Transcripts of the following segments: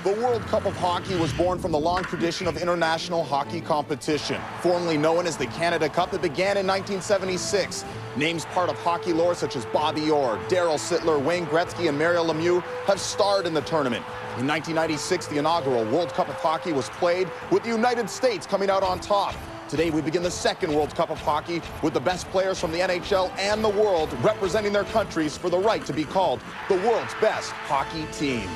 The World Cup of Hockey was born from the long tradition of international hockey competition. Formerly known as the Canada Cup, it began in 1976. Names part of hockey lore such as Bobby Orr, Darryl Sittler, Wayne Gretzky, and Mario Lemieux have starred in the tournament. In 1996, the inaugural World Cup of Hockey was played, with the United States coming out on top. Today, we begin the second World Cup of Hockey with the best players from the NHL and the world representing their countries for the right to be called the world's best hockey team.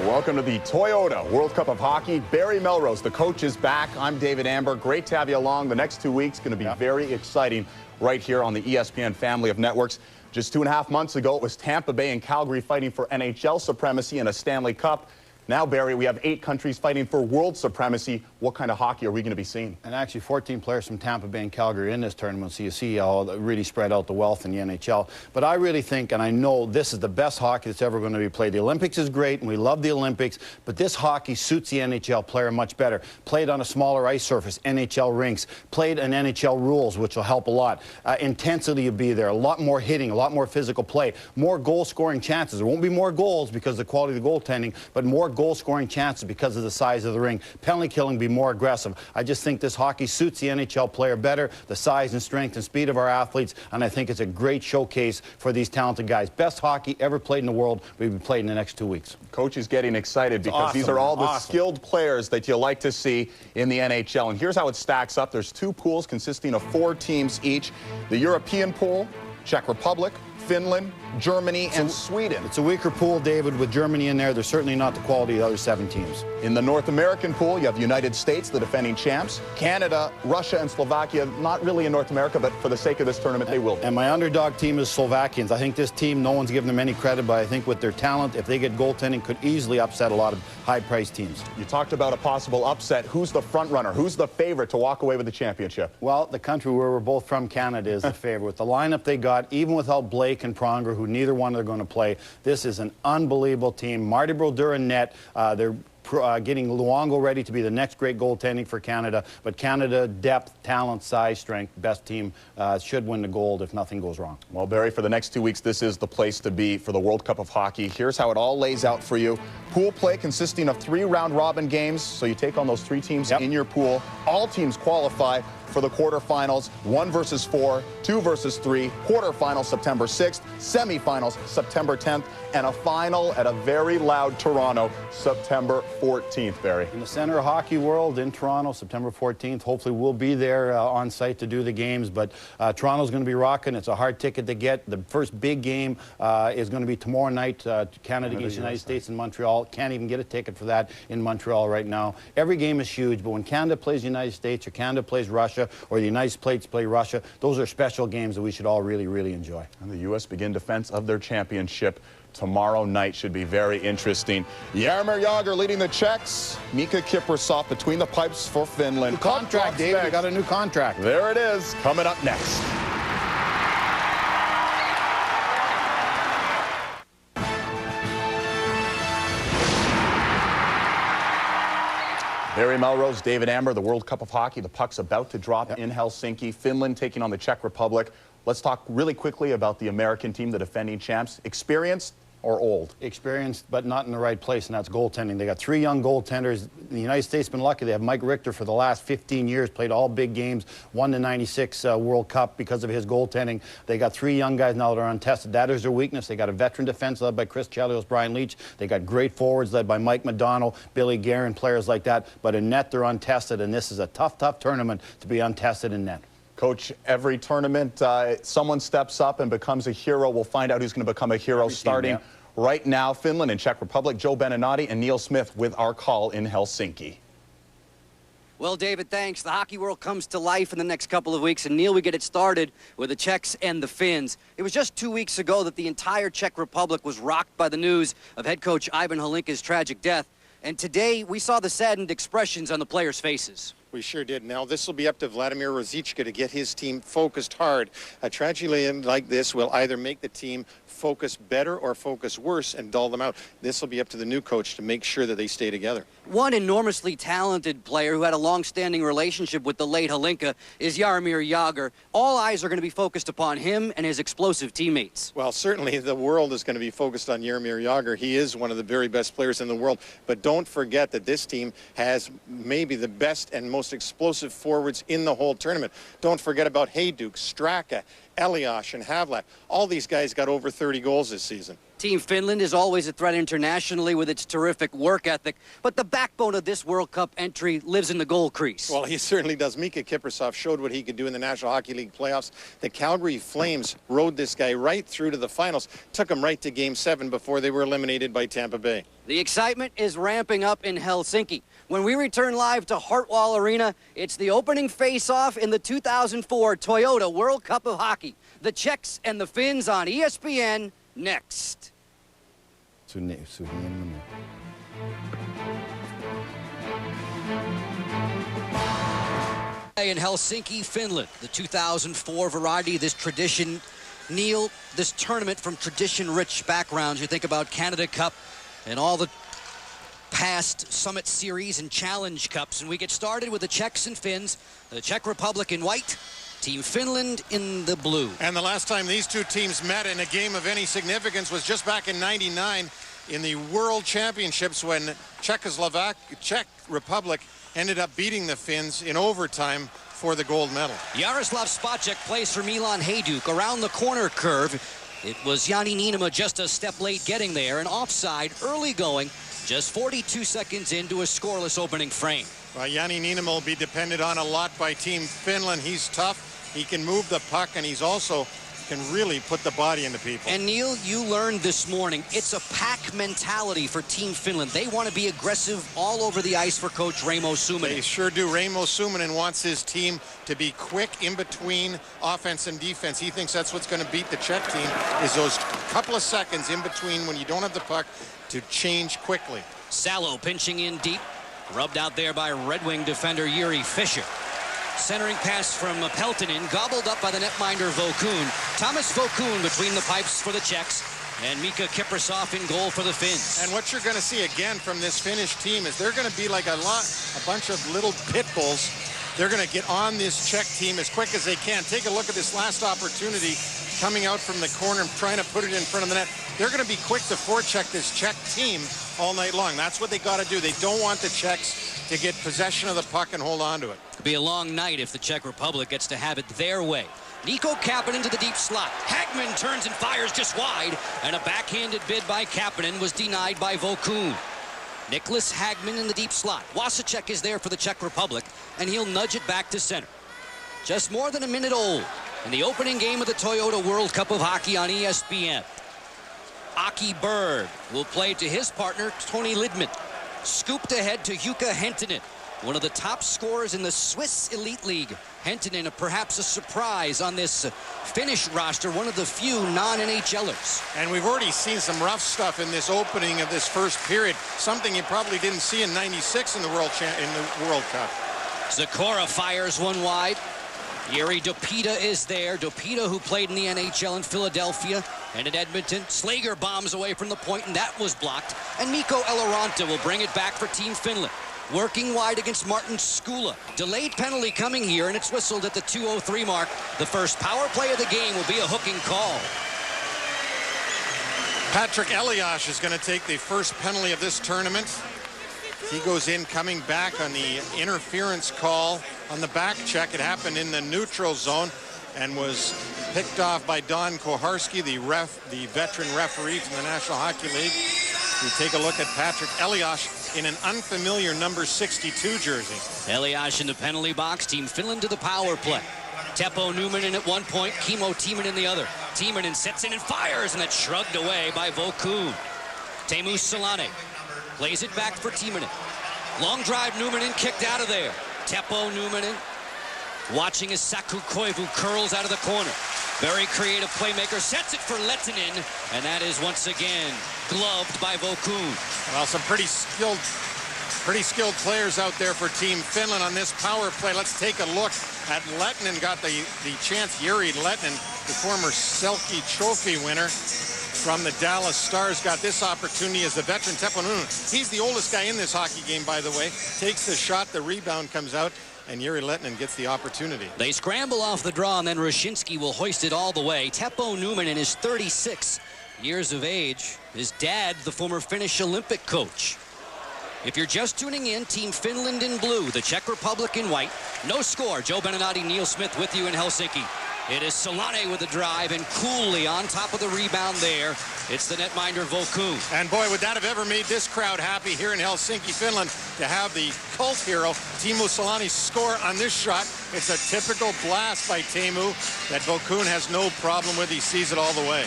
Welcome to the Toyota World Cup of Hockey. Barry Melrose, the coach, is back. I'm David Amber. Great to have you along. The next 2 weeks going to be very exciting right here on the ESPN family of networks. Just 2.5 months ago, it was Tampa Bay and Calgary fighting for NHL supremacy and a Stanley Cup. Now, Barry, we have 8 countries fighting for world supremacy. What kind of hockey are we going to be seeing? And actually 14 players from Tampa Bay and Calgary in this tournament, so you see how really spread out the wealth in the NHL. But I really think, and I know this is the best hockey that's ever going to be played. The Olympics is great, and we love the Olympics, but this hockey suits the NHL player much better. Played on a smaller ice surface, NHL rinks, played in NHL rules, which will help a lot. Intensity will be there, a lot more hitting, a lot more physical play, more goal-scoring chances. There won't be more goals because of the quality of the goaltending, but more goal-scoring chances because of the size of the ring. Penalty killing be more aggressive. I just think this hockey suits the NHL player better, the size and strength and speed of our athletes, and I think it's a great showcase for these talented guys. Best hockey ever played in the world will be played in the next 2 weeks. Coach is getting excited because these are all the skilled players that you like to see in the NHL. And here's how it stacks up. There's 2 pools consisting of 4 teams each. The European pool, Czech Republic, Finland, Germany, and Sweden. It's a weaker pool, David, with Germany in there. They're certainly not the quality of the other 7 teams. In the North American pool, you have the United States, the defending champs, Canada, Russia, and Slovakia. Not really in North America, but for the sake of this tournament, they will be. And my underdog team is Slovakians. I think this team, no one's given them any credit, but I think with their talent, if they get goaltending, could easily upset a lot of high-priced teams. You talked about a possible upset. Who's the front runner? Who's the favorite to walk away with the championship? Well, the country where we're both from, Canada, is the favorite. With the lineup they got, even without Blake and Pronger, who neither one are going to play, this is an unbelievable team. Marty Brodeur in net. They're getting Luongo ready to be the next great goaltending for Canada. But Canada, depth, talent, size, strength, best team should win the gold if nothing goes wrong. Well, Barry, for the next 2 weeks, this is the place to be for the World Cup of Hockey. Here's how it all lays out for you. Pool play consisting of 3 round-robin games, so you take on those 3 teams in your pool. All teams qualify for the quarterfinals, 1 versus 4, 2 versus 3, quarterfinals September 6th, semifinals September 10th, and a final at a very loud Toronto September 14th, Barry. In the center of hockey world in Toronto, September 14th. Hopefully we'll be there on site to do the games, but Toronto's going to be rocking. It's a hard ticket to get. The first big game is going to be tomorrow night, Canada against the United States in Montreal. Can't even get a ticket for that in Montreal right now. Every game is huge, but when Canada plays the United States or Canada plays Russia or the United States play Russia, those are special games that we should all really, really enjoy. And the U.S. begin defense of their championship tomorrow night. Should be very interesting. Jaromir Jagr leading the Czechs. Mika Kiprusoff between the pipes for Finland. New contract, Dave. We got a new contract. There it is. Coming up next. Barry Melrose, David Amber, the World Cup of Hockey. The puck's about to drop in Helsinki. Finland taking on the Czech Republic. Let's talk really quickly about the American team, the defending champs. Experienced or old? Experienced, but not in the right place, and that's goaltending. They got 3 young goaltenders. The United States has been lucky. They have Mike Richter for the last 15 years, played all big games, won the 96 World Cup because of his goaltending. They got 3 young guys now that are untested. That is their weakness. They got a veteran defense led by Chris Chelios, Brian Leetch. They got great forwards led by Mike Modano, Billy Guerin, players like that. But in net, they're untested, and this is a tough, tough tournament to be untested in net. Coach, every tournament, someone steps up and becomes a hero. We'll find out who's going to become a hero starting right now. Finland and Czech Republic, Joe Beninati and Neil Smith with our call in Helsinki. Well, David, thanks. The hockey world comes to life in the next couple of weeks, and Neil, we get it started with the Czechs and the Finns. It was just 2 weeks ago that the entire Czech Republic was rocked by the news of head coach Ivan Hlinka's tragic death, and today we saw the saddened expressions on the players' faces. We sure did. Now, this will be up to Vladimir Rosichka to get his team focused hard. A tragedy like this will either make the team focus better or focus worse and dull them out. This will be up to the new coach to make sure that they stay together. One enormously talented player who had a long-standing relationship with the late Hlinka is Jaromir Jagr. All eyes are going to be focused upon him and his explosive teammates. Well, certainly the world is going to be focused on Jaromir Jagr. He is one of the very best players in the world. But don't forget that this team has maybe the best and most explosive forwards in the whole tournament. Don't forget about Hajduk, Straka, Elias, and Havlat. All these guys got over 30 goals this season. Team Finland is always a threat internationally with its terrific work ethic, but the backbone of this World Cup entry lives in the goal crease. Well, he certainly does. Mika Kiprusoff showed what he could do in the National Hockey League playoffs. The Calgary Flames rode this guy right through to the finals, took him right to Game 7 before they were eliminated by Tampa Bay. The excitement is ramping up in Helsinki. When we return live to Hartwall Arena, it's the opening face-off in the 2004 Toyota World Cup of Hockey. The Czechs and the Finns on ESPN next. In Helsinki, Finland, the 2004 variety, this tradition, Neil, this tournament from tradition-rich backgrounds. You think about Canada Cup and all the past Summit Series and Challenge Cups, and we get started with the Czechs and Finns, the Czech Republic in white, Team Finland in the blue. And the last time these two teams met in a game of any significance was just back in '99 in the World Championships when Czech Republic ended up beating the Finns in overtime for the gold medal. Jaroslav Spacek plays for Milan Hajduk around the corner curve. It was Jani Niinema just a step late getting there, and offside early going, just 42 seconds into a scoreless opening frame. Well, Jani Niinema will be depended on a lot by Team Finland. He's tough. He can move the puck, and he's also can really put the body into people. And Neil, you learned this morning, it's a pack mentality for Team Finland. They want to be aggressive all over the ice for Coach Raimo Suominen. They sure do. Raimo Suominen wants his team to be quick in between offense and defense. He thinks that's what's going to beat the Czech team, is those couple of seconds in between when you don't have the puck to change quickly. Salo pinching in deep, rubbed out there by Red Wing defender Yuri Fischer. Centering pass from Peltonen, gobbled up by the netminder Vokun. Thomas Vokun between the pipes for the Czechs, and Mika Kiprusoff in goal for the Finns. And what you're going to see again from this Finnish team is they're going to be like a bunch of little pit bulls. They're going to get on this Czech team as quick as they can. Take a look at this last opportunity coming out from the corner and trying to put it in front of the net. They're going to be quick to forecheck this Czech team all night long. That's what they got to do. They don't want the Czechs to get possession of the puck and hold on to it. Could be a long night if the Czech Republic gets to have it their way. Nico Kapanen into the deep slot. Hagman turns and fires just wide, and a backhanded bid by Kapanen was denied by Vokun. Nicholas Hagman in the deep slot. Wasacek is there for the Czech Republic, and he'll nudge it back to center. Just more than a minute old in the opening game of the Toyota World Cup of Hockey on ESPN. Aki Berg will play to his partner, Toni Lidman. Scooped ahead to Jukka Hentunen, one of the top scorers in the Swiss Elite League. Hentunen, perhaps a surprise on this Finnish roster, one of the few non-NHLers. And we've already seen some rough stuff in this opening of this first period, something you probably didn't see in '96 in the World Cup. Zakora fires one wide. Yuri Dopita is there. Dopita, who played in the NHL in Philadelphia and in Edmonton. Slager bombs away from the point, and that was blocked. And Mikko Eloranta will bring it back for Team Finland. Working wide against Martin Skula. Delayed penalty coming here, and it's whistled at the 2:03 mark. The first power play of the game will be a hooking call. Patrick Elias is going to take the first penalty of this tournament. He goes in, coming back on the interference call on the back check. It happened in the neutral zone and was picked off by Don Koharski, the veteran referee from the National Hockey League. We take a look at Patrick Elias in an unfamiliar number 62 jersey. Elias in the penalty box. Team Finland to the power play. Teppo Numminen at one point, Kimmo Timonen the other. Timonen sets in and fires, and that's shrugged away by Vokun. Teemu Selänne plays it back for Timonen. Long drive, Numminen kicked out of there. Teppo Numminen watching as Saku Koivu curls out of the corner. Very creative playmaker, sets it for Lehtinen, and that is once again gloved by Vokun. Well, some pretty skilled Pretty skilled players out there for Team Finland on this power play. Let's take a look at Lehtinen. Got the chance. Jiri Lehtinen, the former Selke Trophy winner from the Dallas Stars, got this opportunity as the veteran Teppo Numminen. He's the oldest guy in this hockey game, by the way. Takes the shot, the rebound comes out, and Jiri Lehtinen gets the opportunity. They scramble off the draw, and then Rashinsky will hoist it all the way. Teppo Numminen is 36 years of age. His dad, the former Finnish Olympic coach. If you're just tuning in, Team Finland in blue, the Czech Republic in white. No score. Joe Beninati, Neil Smith with you in Helsinki. It is Solane with the drive, and Cooley on top of the rebound there. It's the netminder Vokoun. And boy, would that have ever made this crowd happy here in Helsinki, Finland, to have the cult hero Teemu Solane score on this shot. It's a typical blast by Teemu that Vokoun has no problem with. He sees it all the way.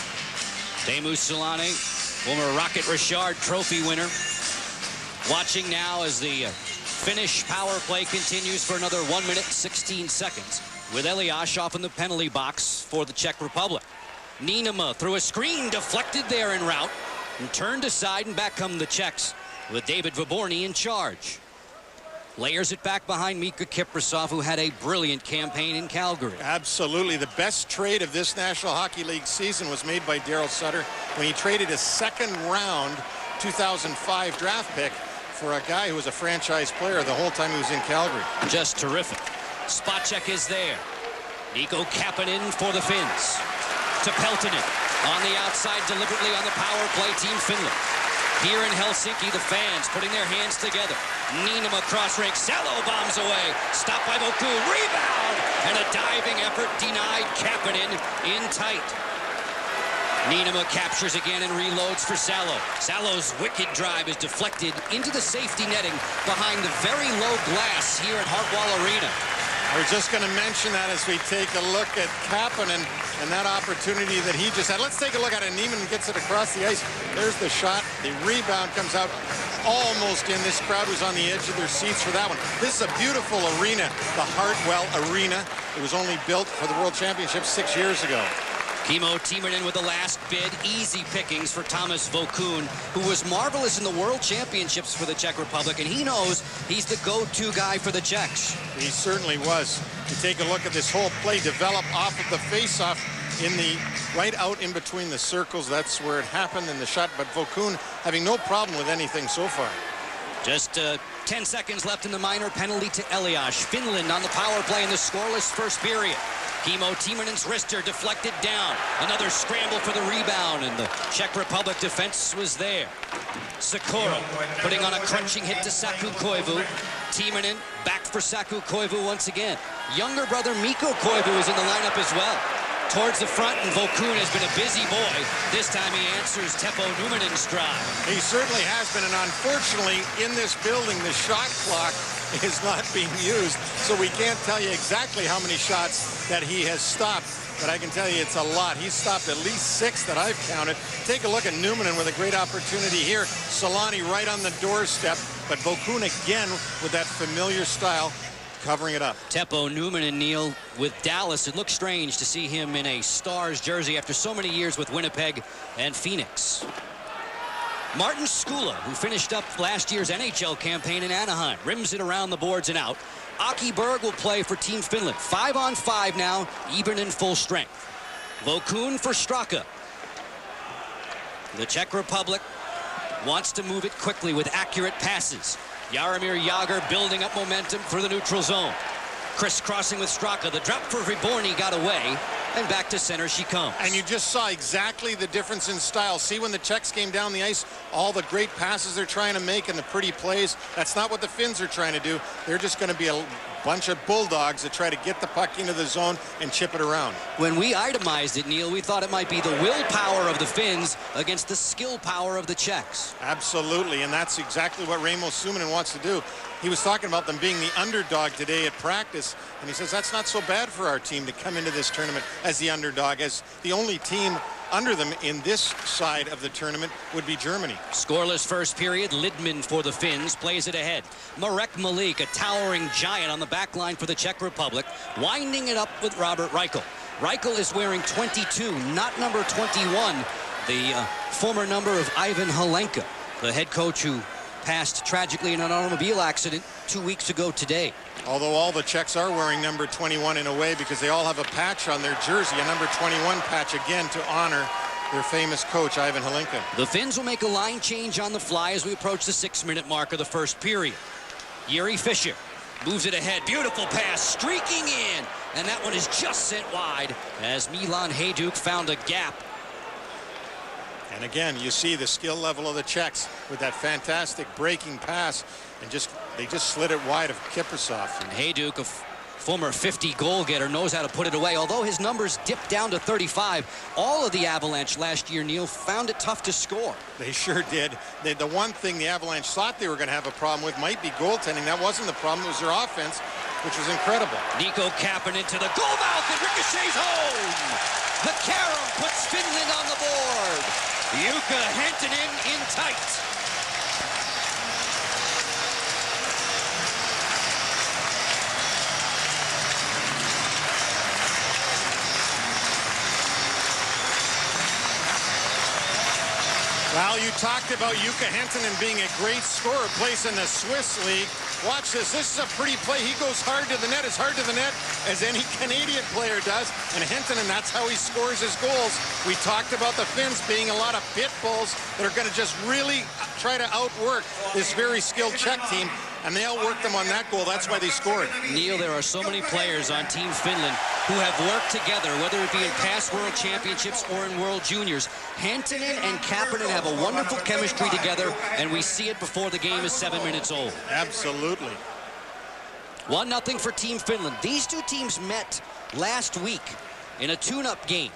Teemu Solane, former Rocket Richard Trophy winner. Watching now as the Finnish power play continues for another 1 minute 16 seconds. With Elias off in the penalty box for the Czech Republic. Niinema through a screen, deflected there en route, and turned aside, and back come the Czechs with David Vyborny in charge. Layers it back behind Mika Kiprasov, who had a brilliant campaign in Calgary. Absolutely. The best trade of this National Hockey League season was made by Daryl Sutter when he traded a second-round 2005 draft pick for a guy who was a franchise player the whole time he was in Calgary. Just terrific. Spot check is there. Nico Kapanen for the Finns. To Peltonen on the outside, deliberately on the power play, Team Finland. Here in Helsinki, the fans putting their hands together. Niinema cross-rank, Salo bombs away. Stopped by Vokoun, rebound! And a diving effort denied Kapanen in tight. Niinema captures again and reloads for Salo. Salo's wicked drive is deflected into the safety netting behind the very low glass here at Hartwall Arena. We're just going to mention that as we take a look at Kapanen and that opportunity that he just had. Let's take a look at it. Niemann gets it across the ice. There's the shot. The rebound comes out almost in. This crowd was on the edge of their seats for that one. This is a beautiful arena, the Hartwall Arena. It was only built for the World Championship 6 years ago. Kimmo Timonen with the last bid. Easy pickings for Thomas Vokoun, who was marvelous in the World Championships for the Czech Republic, and he knows he's the go-to guy for the Czechs. He certainly was. You take a look at this whole play develop off of the face-off in the right out in between the circles. That's where it happened in the shot, but Vokoun having no problem with anything so far. Just 10 seconds left in the minor penalty to Elias. Finland on the power play in the scoreless first period. Kimmo Timonen's wrister deflected down. Another scramble for the rebound, and the Czech Republic defense was there. Sikora putting on a crunching hit to Saku Koivu. Timonen back for Saku Koivu once again. Younger brother Mikko Koivu is in the lineup as well. Towards the front, and Vokoun has been a busy boy. This time he answers Teppo Nummenen's drive. He certainly has been, and unfortunately, in this building, the shot clock is not being used, so we can't tell you exactly how many shots that he has stopped, but I can tell you it's a lot. He's stopped at least 6 that I've counted. Take a look at Numminen with a great opportunity here. Solane right on the doorstep, but Vokoun again with that familiar style, covering it up. Teppo Numminen, Neil, with Dallas. It looks strange to see him in a Stars jersey after so many years with Winnipeg and Phoenix. Martin Skula, who finished up last year's NHL campaign in Anaheim, rims it around the boards and out. Aki Berg will play for Team Finland. 5-on-5 now, even in full strength. Vokoun for Straka. The Czech Republic wants to move it quickly with accurate passes. Jaromir Jagr building up momentum for the neutral zone. Crisscrossing with Straka. The drop for Vyborny got away, and back to center she comes. And you just saw exactly the difference in style. See, when the Czechs came down the ice, all the great passes they're trying to make and the pretty plays, that's not what the Finns are trying to do. They're just going to be a bunch of bulldogs that try to get the puck into the zone and chip it around. When we itemized it, Neil, we thought it might be the willpower of the Finns against the skill power of the Czechs. Absolutely, and that's exactly what Raimo Suominen wants to do. He was talking about them being the underdog today at practice, and he says that's not so bad for our team to come into this tournament as the underdog, as the only team under them in this side of the tournament would be Germany. Scoreless first period. Lidman for the Finns plays it ahead. Marek Malik, a towering giant on the back line for the Czech Republic, winding it up with Robert Reichel. Reichel is wearing 22, not number 21, the former number of Ivan Halenka, the head coach who passed tragically in an automobile accident 2 weeks ago today. Although all the Czechs are wearing number 21 in a way, because they all have a patch on their jersey, a number 21 patch, again to honor their famous coach, Ivan Hlinka. The Finns will make a line change on the fly as we approach the 6-minute mark of the first period. Jiri Fischer moves it ahead. Beautiful pass, streaking in. And that one is just sent wide as Milan Hajduk found a gap. And again, you see the skill level of the Czechs with that fantastic breaking pass. And they just slid it wide of Kiprasov. And Hajduk, a former 50 goal getter, knows how to put it away. Although his numbers dipped down to 35, all of the Avalanche last year, Neil, found it tough to score. They sure did. The one thing the Avalanche thought they were going to have a problem with might be goaltending. That wasn't the problem. It was their offense, which was incredible. Nico Kapanen to the goal mouth and ricochets home. The carom puts Finland on the board. Jukka Hentunen in tight. Well, you talked about Jukka Hentunen being a great scorer, plays in the Swiss League. Watch this. This is a pretty play. He goes hard to the net, as hard to the net as any Canadian player does. And Hentunen, that's how he scores his goals. We talked about the Finns being a lot of pit bulls that are going to just really try to outwork this very skilled Czech team. And they outworked them on that goal. That's why they scored. Neil, there are so many players on Team Finland who have worked together, whether it be in past World Championships or in World Juniors. Hentunen and Kapanen have a wonderful chemistry together, and we see it before the game is 7 minutes old. Absolutely. 1-0 for Team Finland. These two teams met last week in a tune-up game.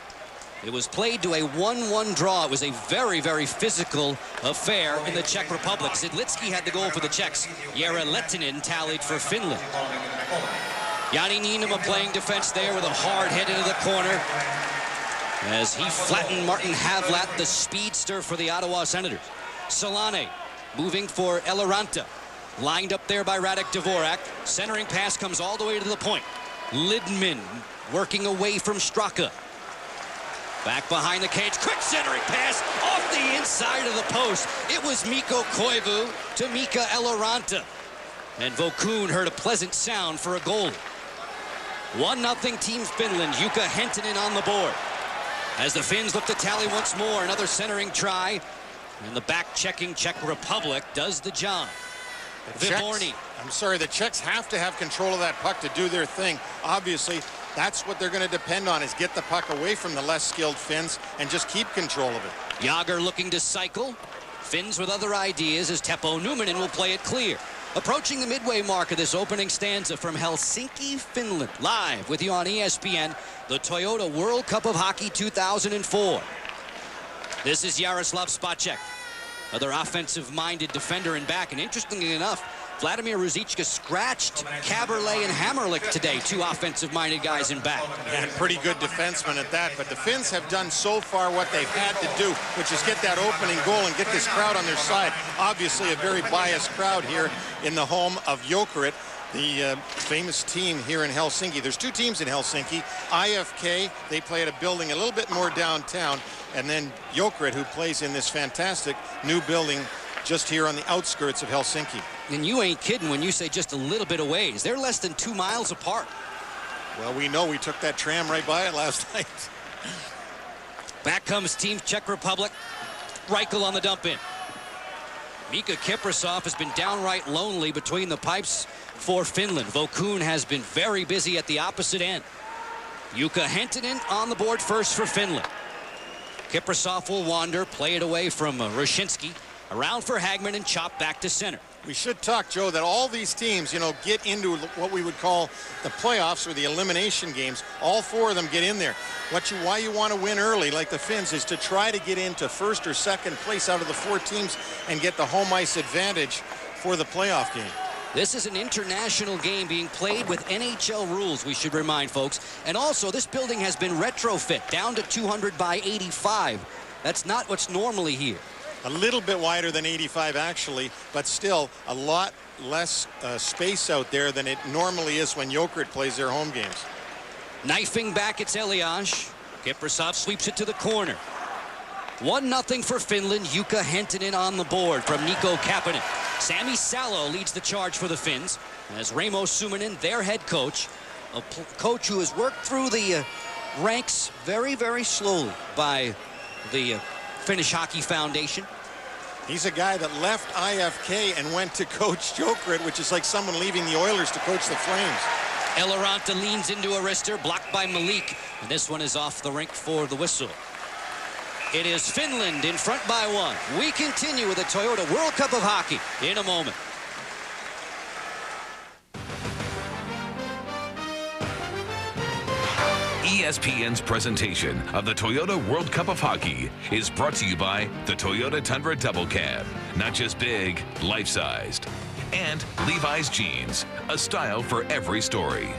It was played to a 1-1 draw. It was a very, very physical affair in the Czech Republic. Sidlitsky had the goal for the Czechs. Jere Lehtinen tallied for Finland. Jani Niinema playing defense there with a hard hit into the corner as he flattened Martin Havlat, the speedster for the Ottawa Senators. Solane moving for Eloranta. Lined up there by Radek Dvorak. Centering pass comes all the way to the point. Lidman working away from Straka. Back behind the cage, quick centering pass off the inside of the post. It was Mikko Koivu to Mika Eloranta. And Vokun heard a pleasant sound for a goal. 1-0 Team Finland. Jukka Hentunen on the board. As the Finns look to tally once more, another centering try. And the back-checking Czech Republic does the job. Viborny. The Czechs have to have control of that puck to do their thing. Obviously, that's what they're going to depend on, is get the puck away from the less skilled Finns and just keep control of it. Jagr looking to cycle. Finns with other ideas as Teppo Numminen will play it clear. Approaching the midway mark of this opening stanza from Helsinki, Finland. Live with you on ESPN, the Toyota World Cup of Hockey 2004. This is Jaroslav Spacek, another offensive-minded defender in back. And interestingly enough, Vladimir Ruzicka scratched Kaberle and Hammerlick today, two offensive-minded guys in back. And pretty good defensemen at that. But the Finns have done so far what they've had to do, which is get that opening goal and get this crowd on their side. Obviously, a very biased crowd here in the home of Jokerit, the famous team here in Helsinki. There's two teams in Helsinki. IFK, they play at a building a little bit more downtown. And then Jokerit, who plays in this fantastic new building just here on the outskirts of Helsinki. And you ain't kidding when you say just a little bit of ways. They're less than 2 miles apart. Well, we know. We took that tram right by it last night. Back comes Team Czech Republic. Reichel on the dump in. Mika Kiprasov has been downright lonely between the pipes for Finland. Vokun has been very busy at the opposite end. Jukka Hentunen on the board first for Finland. Kiprasov will wander, play it away from Rushinsky. Around for Hagman and chop back to center. We should talk, Joe, that all these teams, get into what we would call the playoffs or the elimination games. All four of them get in there. Why you want to win early, like the Finns, is to try to get into first or second place out of the four teams and get the home ice advantage for the playoff game. This is an international game being played with NHL rules, we should remind folks. And also, this building has been retrofit down to 200 by 85. That's not what's normally here. A little bit wider than 85, actually, but still a lot less space out there than it normally is when Jokerit plays their home games. Knifing back, it's Elias. Kiprasov sweeps it to the corner. 1-0 for Finland. Jukka Hentunen on the board from Niko Kapanen. Sami Salo leads the charge for the Finns as Raimo Suominen, their head coach, a coach who has worked through the ranks very, very slowly by the Finnish Hockey Foundation. He's a guy that left IFK and went to coach Jokerit, which is like someone leaving the Oilers to coach the Flames. Eloranta leans into a wrister, blocked by Malik, and this one is off the rink for the whistle. It is Finland in front by 1. We continue with the Toyota World Cup of Hockey in a moment. ESPN's presentation of the Toyota World Cup of Hockey is brought to you by the Toyota Tundra Double Cab. Not just big, life-sized. And Levi's Jeans, a style for every story.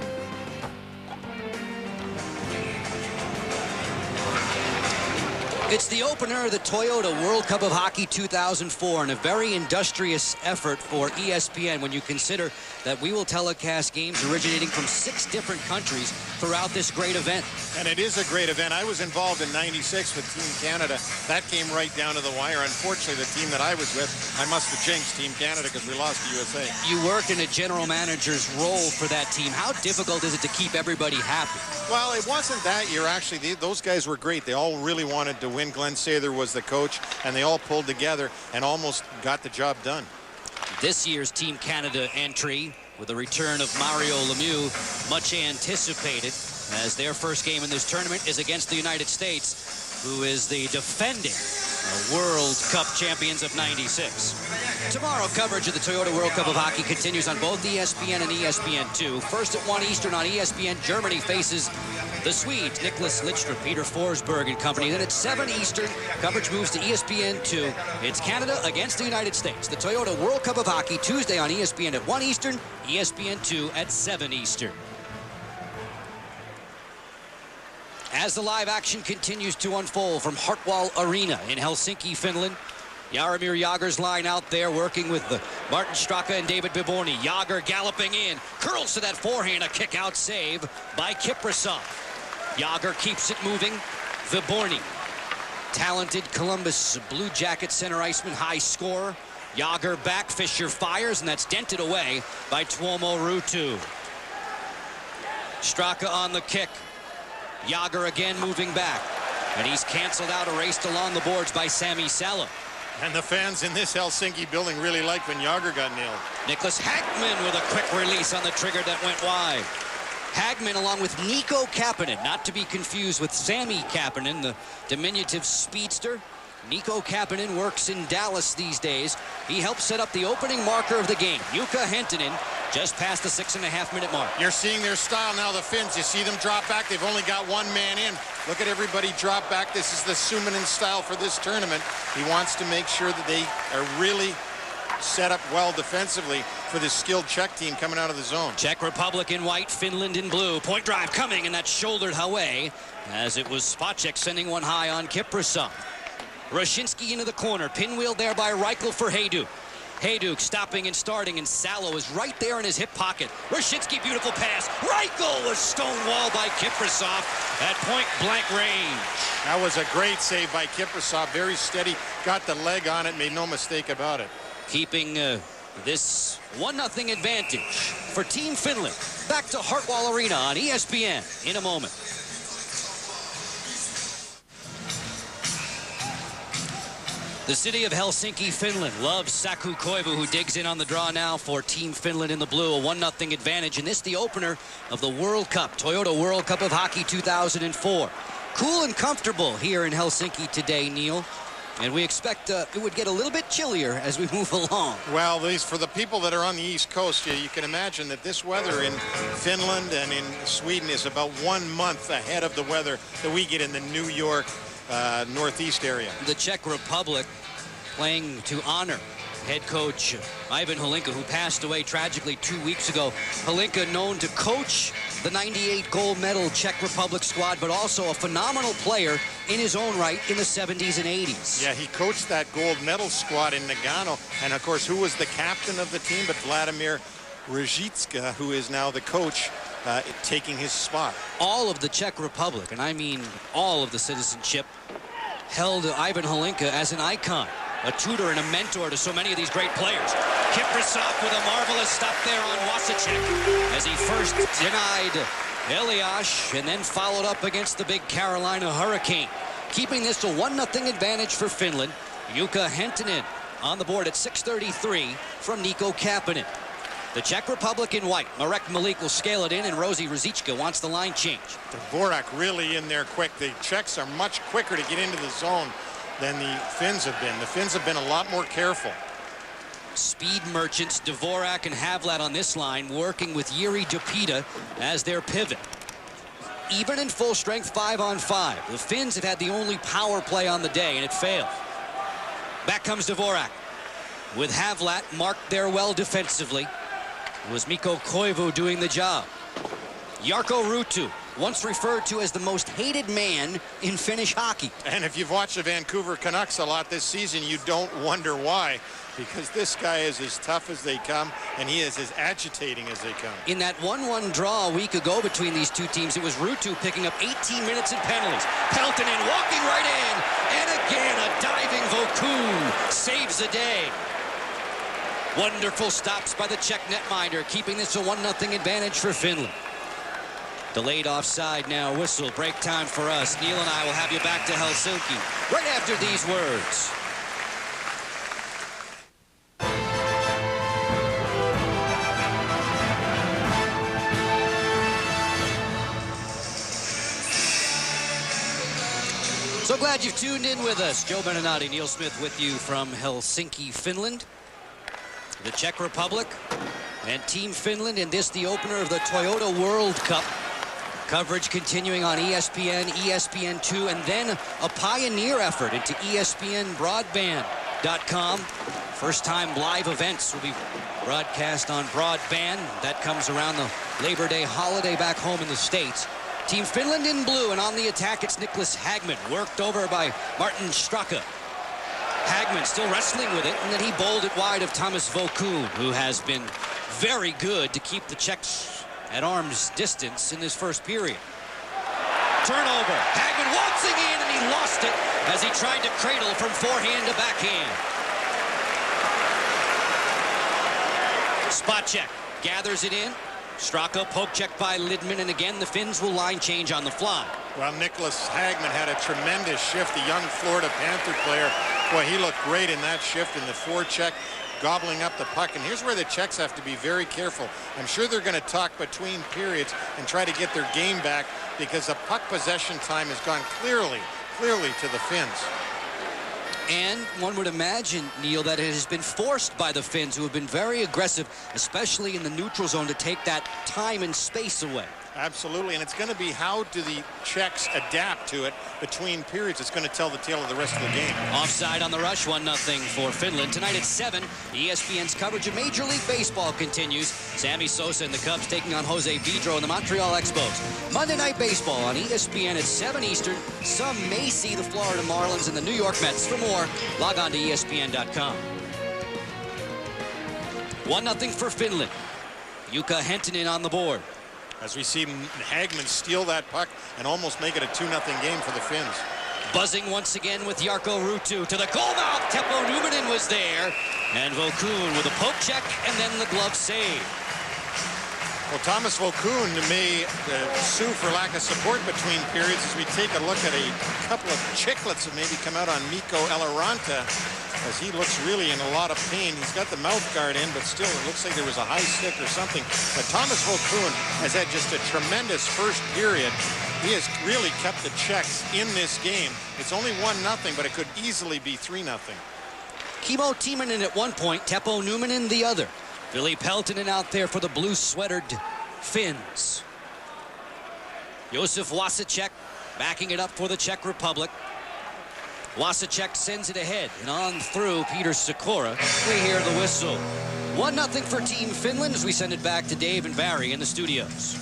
It's the opener of the Toyota World Cup of Hockey 2004, and a very industrious effort for ESPN when you consider that we will telecast games originating from 6 different countries throughout this great event. And it is a great event. I was involved in '96 with Team Canada. That came right down to the wire. Unfortunately, the team that I was with, I must have jinxed Team Canada because we lost to USA. You worked in a general manager's role for that team. How difficult is it to keep everybody happy? Well, it wasn't that year, actually. Those guys were great. They all really wanted to win. Glenn Sather was the coach, and they all pulled together and almost got the job done. This year's Team Canada entry with the return of Mario Lemieux, much anticipated, as their first game in this tournament is against the United States, who is the defending World Cup champions of '96. Tomorrow, coverage of the Toyota World Cup of Hockey continues on both ESPN and ESPN2. First at 1 Eastern on ESPN, Germany faces the Swedes, Nicholas Lidstrom, Peter Forsberg and company. Then at 7 Eastern, coverage moves to ESPN2. It's Canada against the United States. The Toyota World Cup of Hockey, Tuesday on ESPN at 1 Eastern, ESPN2 at 7 Eastern. As the live action continues to unfold from Hartwall Areena in Helsinki, Finland, Jaromir Jagr's line out there working with Martin Straka and David Biborny. Jagr galloping in, curls to that forehand, a kick-out save by Kiprasov. Jagr keeps it moving. Biborny, talented Columbus Blue Jacket center iceman, high scorer. Jagr back, Fischer fires, and that's dented away by Tuomo Ruutu. Straka on the kick. Jagr again moving back, and he's canceled out, erased along the boards by Sami Salo. And the fans in this Helsinki building really liked when Jagr got nailed. Nicholas Hagman with a quick release on the trigger that went wide. Hagman along with Niko Kapanen, not to be confused with Sami Kapanen, the diminutive speedster. Niko Kapanen works in Dallas these days. He helped set up the opening marker of the game. Jukka Hentunen just past the 6.5-minute mark. You're seeing their style now, the Finns. You see them drop back. They've only got 1 man in. Look at everybody drop back. This is the Suominen style for this tournament. He wants to make sure that they are really set up well defensively for this skilled Czech team coming out of the zone. Czech Republic in white, Finland in blue. Point drive coming, and that's shouldered away as it was Spacek sending one high on Kiprasov. Roshinsky into the corner, pinwheeled there by Reichel for Hayduk. Hayduk stopping and starting, and Salo is right there in his hip pocket. Roshinsky, beautiful pass. Reichel was stonewalled by Kiprasov at point-blank range. That was a great save by Kiprasov. Very steady, got the leg on it, made no mistake about it. Keeping this 1-0 advantage for Team Finland. Back to Hartwall Areena on ESPN in a moment. The city of Helsinki, Finland loves Saku Koivu, who digs in on the draw now for Team Finland in the blue. A 1-0 advantage, and this the opener of the World Cup, Toyota World Cup of Hockey 2004. Cool and comfortable here in Helsinki today, Neil. And we expect it would get a little bit chillier as we move along. Well, for the people that are on the East Coast, you can imagine that this weather in Finland and in Sweden is about 1 month ahead of the weather that we get in the New York Northeast area. The Czech Republic playing to honor head coach Ivan Hlinka, who passed away tragically 2 weeks ago. Hlinka known to coach the '98 gold medal Czech Republic squad, but also a phenomenal player in his own right in the 70s and 80s. Yeah, he coached that gold medal squad in Nagano, and of course, who was the captain of the team but Vladimir Ruzicka, who is now the coach, taking his spot. All of the Czech Republic, and I mean all of the citizenship, held Ivan Holinka as an icon, a tutor and a mentor to so many of these great players. Kiprasov with a marvelous stop there on Wasacek as he first denied Elias and then followed up against the big Carolina Hurricane. Keeping this a 1-0 advantage for Finland. Jukka Hentunen on the board at 6:33 from Nico Kapanen. The Czech Republic in white. Marek Malik will scale it in, and Rosie Ruzicka wants the line change. Dvorak really in there quick. The Czechs are much quicker to get into the zone than the Finns have been. The Finns have been a lot more careful. Speed merchants Dvorak and Havlat on this line, working with Jiri Dupita as their pivot. Even in full strength 5-on-5, the Finns have had the only power play on the day, and it failed. Back comes Dvorak with Havlat marked there well defensively. It was Mikko Koivu doing the job. Jarkko Ruutu, once referred to as the most hated man in Finnish hockey. And if you've watched the Vancouver Canucks a lot this season, you don't wonder why. Because this guy is as tough as they come, and he is as agitating as they come. In that 1-1 draw a week ago between these two teams, it was Ruutu picking up 18 minutes in penalties. Peltonen walking right in, and again a diving Vokoun saves the day. Wonderful stops by the Czech netminder, keeping this a 1-0 advantage for Finland. Delayed offside now, whistle, break time for us. Neil and I will have you back to Helsinki right after these words. So glad you've tuned in with us. Joe Beninati, Neil Smith with you from Helsinki, Finland. The Czech Republic and Team Finland in this, the opener of the Toyota World Cup. Coverage continuing on ESPN, ESPN2, and then a pioneer effort into ESPNbroadband.com. First time live events will be broadcast on broadband. That comes around the Labor Day holiday back home in the States. Team Finland in blue, and on the attack it's Niklas Hagman, worked over by Martin Straka. Hagman still wrestling with it, and then he bowled it wide of Thomas Vokoun, who has been very good to keep the Czechs at arm's distance in this first period. Turnover. Hagman waltzing in, and he lost it as he tried to cradle from forehand to backhand. Spot check. Gathers it in. Straka poke check by Lidman, and again the Finns will line change on the fly. Well, Niklas Hagman had a tremendous shift, the young Florida Panther player. Boy, he looked great in that shift in the forecheck, gobbling up the puck. And here's where the Czechs have to be very careful. I'm sure they're going to talk between periods and try to get their game back, because the puck possession time has gone clearly to the Finns. And one would imagine, Neil, that it has been forced by the Finns, who have been very aggressive, especially in the neutral zone, to take that time and space away. Absolutely, and it's going to be how do the Czechs adapt to it between periods. It's going to tell the tale of the rest of the game. Offside on the rush, 1-0 for Finland. Tonight at 7, ESPN's coverage of Major League Baseball continues. Sammy Sosa and the Cubs taking on Jose Vidro and the Montreal Expos. Monday Night Baseball on ESPN at 7 Eastern. Some may see the Florida Marlins and the New York Mets. For more, log on to ESPN.com. 1-0 for Finland. Jukka Hentunen on the board. As we see Hagman steal that puck and almost make it a 2-0 game for the Finns. Buzzing once again with Jarkko Ruutu to the goal mouth. Teppo Numminen was there. And Vokoun with a poke check and then the glove save. Well, Thomas Vokoun may sue for lack of support between periods as we take a look at a couple of chiclets that maybe come out on Mikko Eloranta, as he looks really in a lot of pain. He's got the mouth guard in, but still it looks like there was a high stick or something. But Thomas Vokoun has had just a tremendous first period. He has really kept the Czechs in this game. It's only 1-0, but it could easily be 3-0. Kimmo Timonen at one point, Teppo Numminen the other. Billy Peltonen out there for the blue-sweatered Finns. Josef Wasacek backing it up for the Czech Republic. Wasacek sends it ahead and on through Peter Sikora. We hear the whistle. 1-0 for Team Finland as we send it back to Dave and Barry in the studios.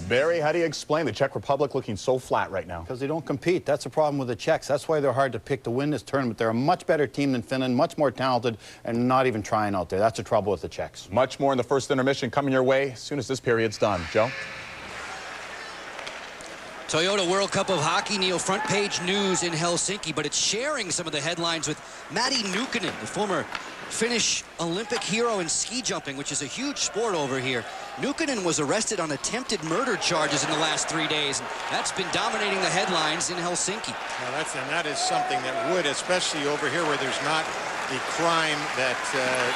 Barry, how do you explain the Czech Republic looking so flat right now? Because they don't compete. That's the problem with the Czechs. That's why they're hard to pick to win this tournament. They're a much better team than Finland, much more talented, and not even trying out there. That's the trouble with the Czechs. Much more in the first intermission coming your way as soon as this period's done. Joe? Toyota World Cup of Hockey, Neil, front page news in Helsinki, but it's sharing some of the headlines with Matti Nykänen, the former Finnish Olympic hero in ski jumping, which is a huge sport over here. Nykänen was arrested on attempted murder charges in the last 3 days, and that's been dominating the headlines in Helsinki. Well, that is something that would, especially over here where there's not the crime that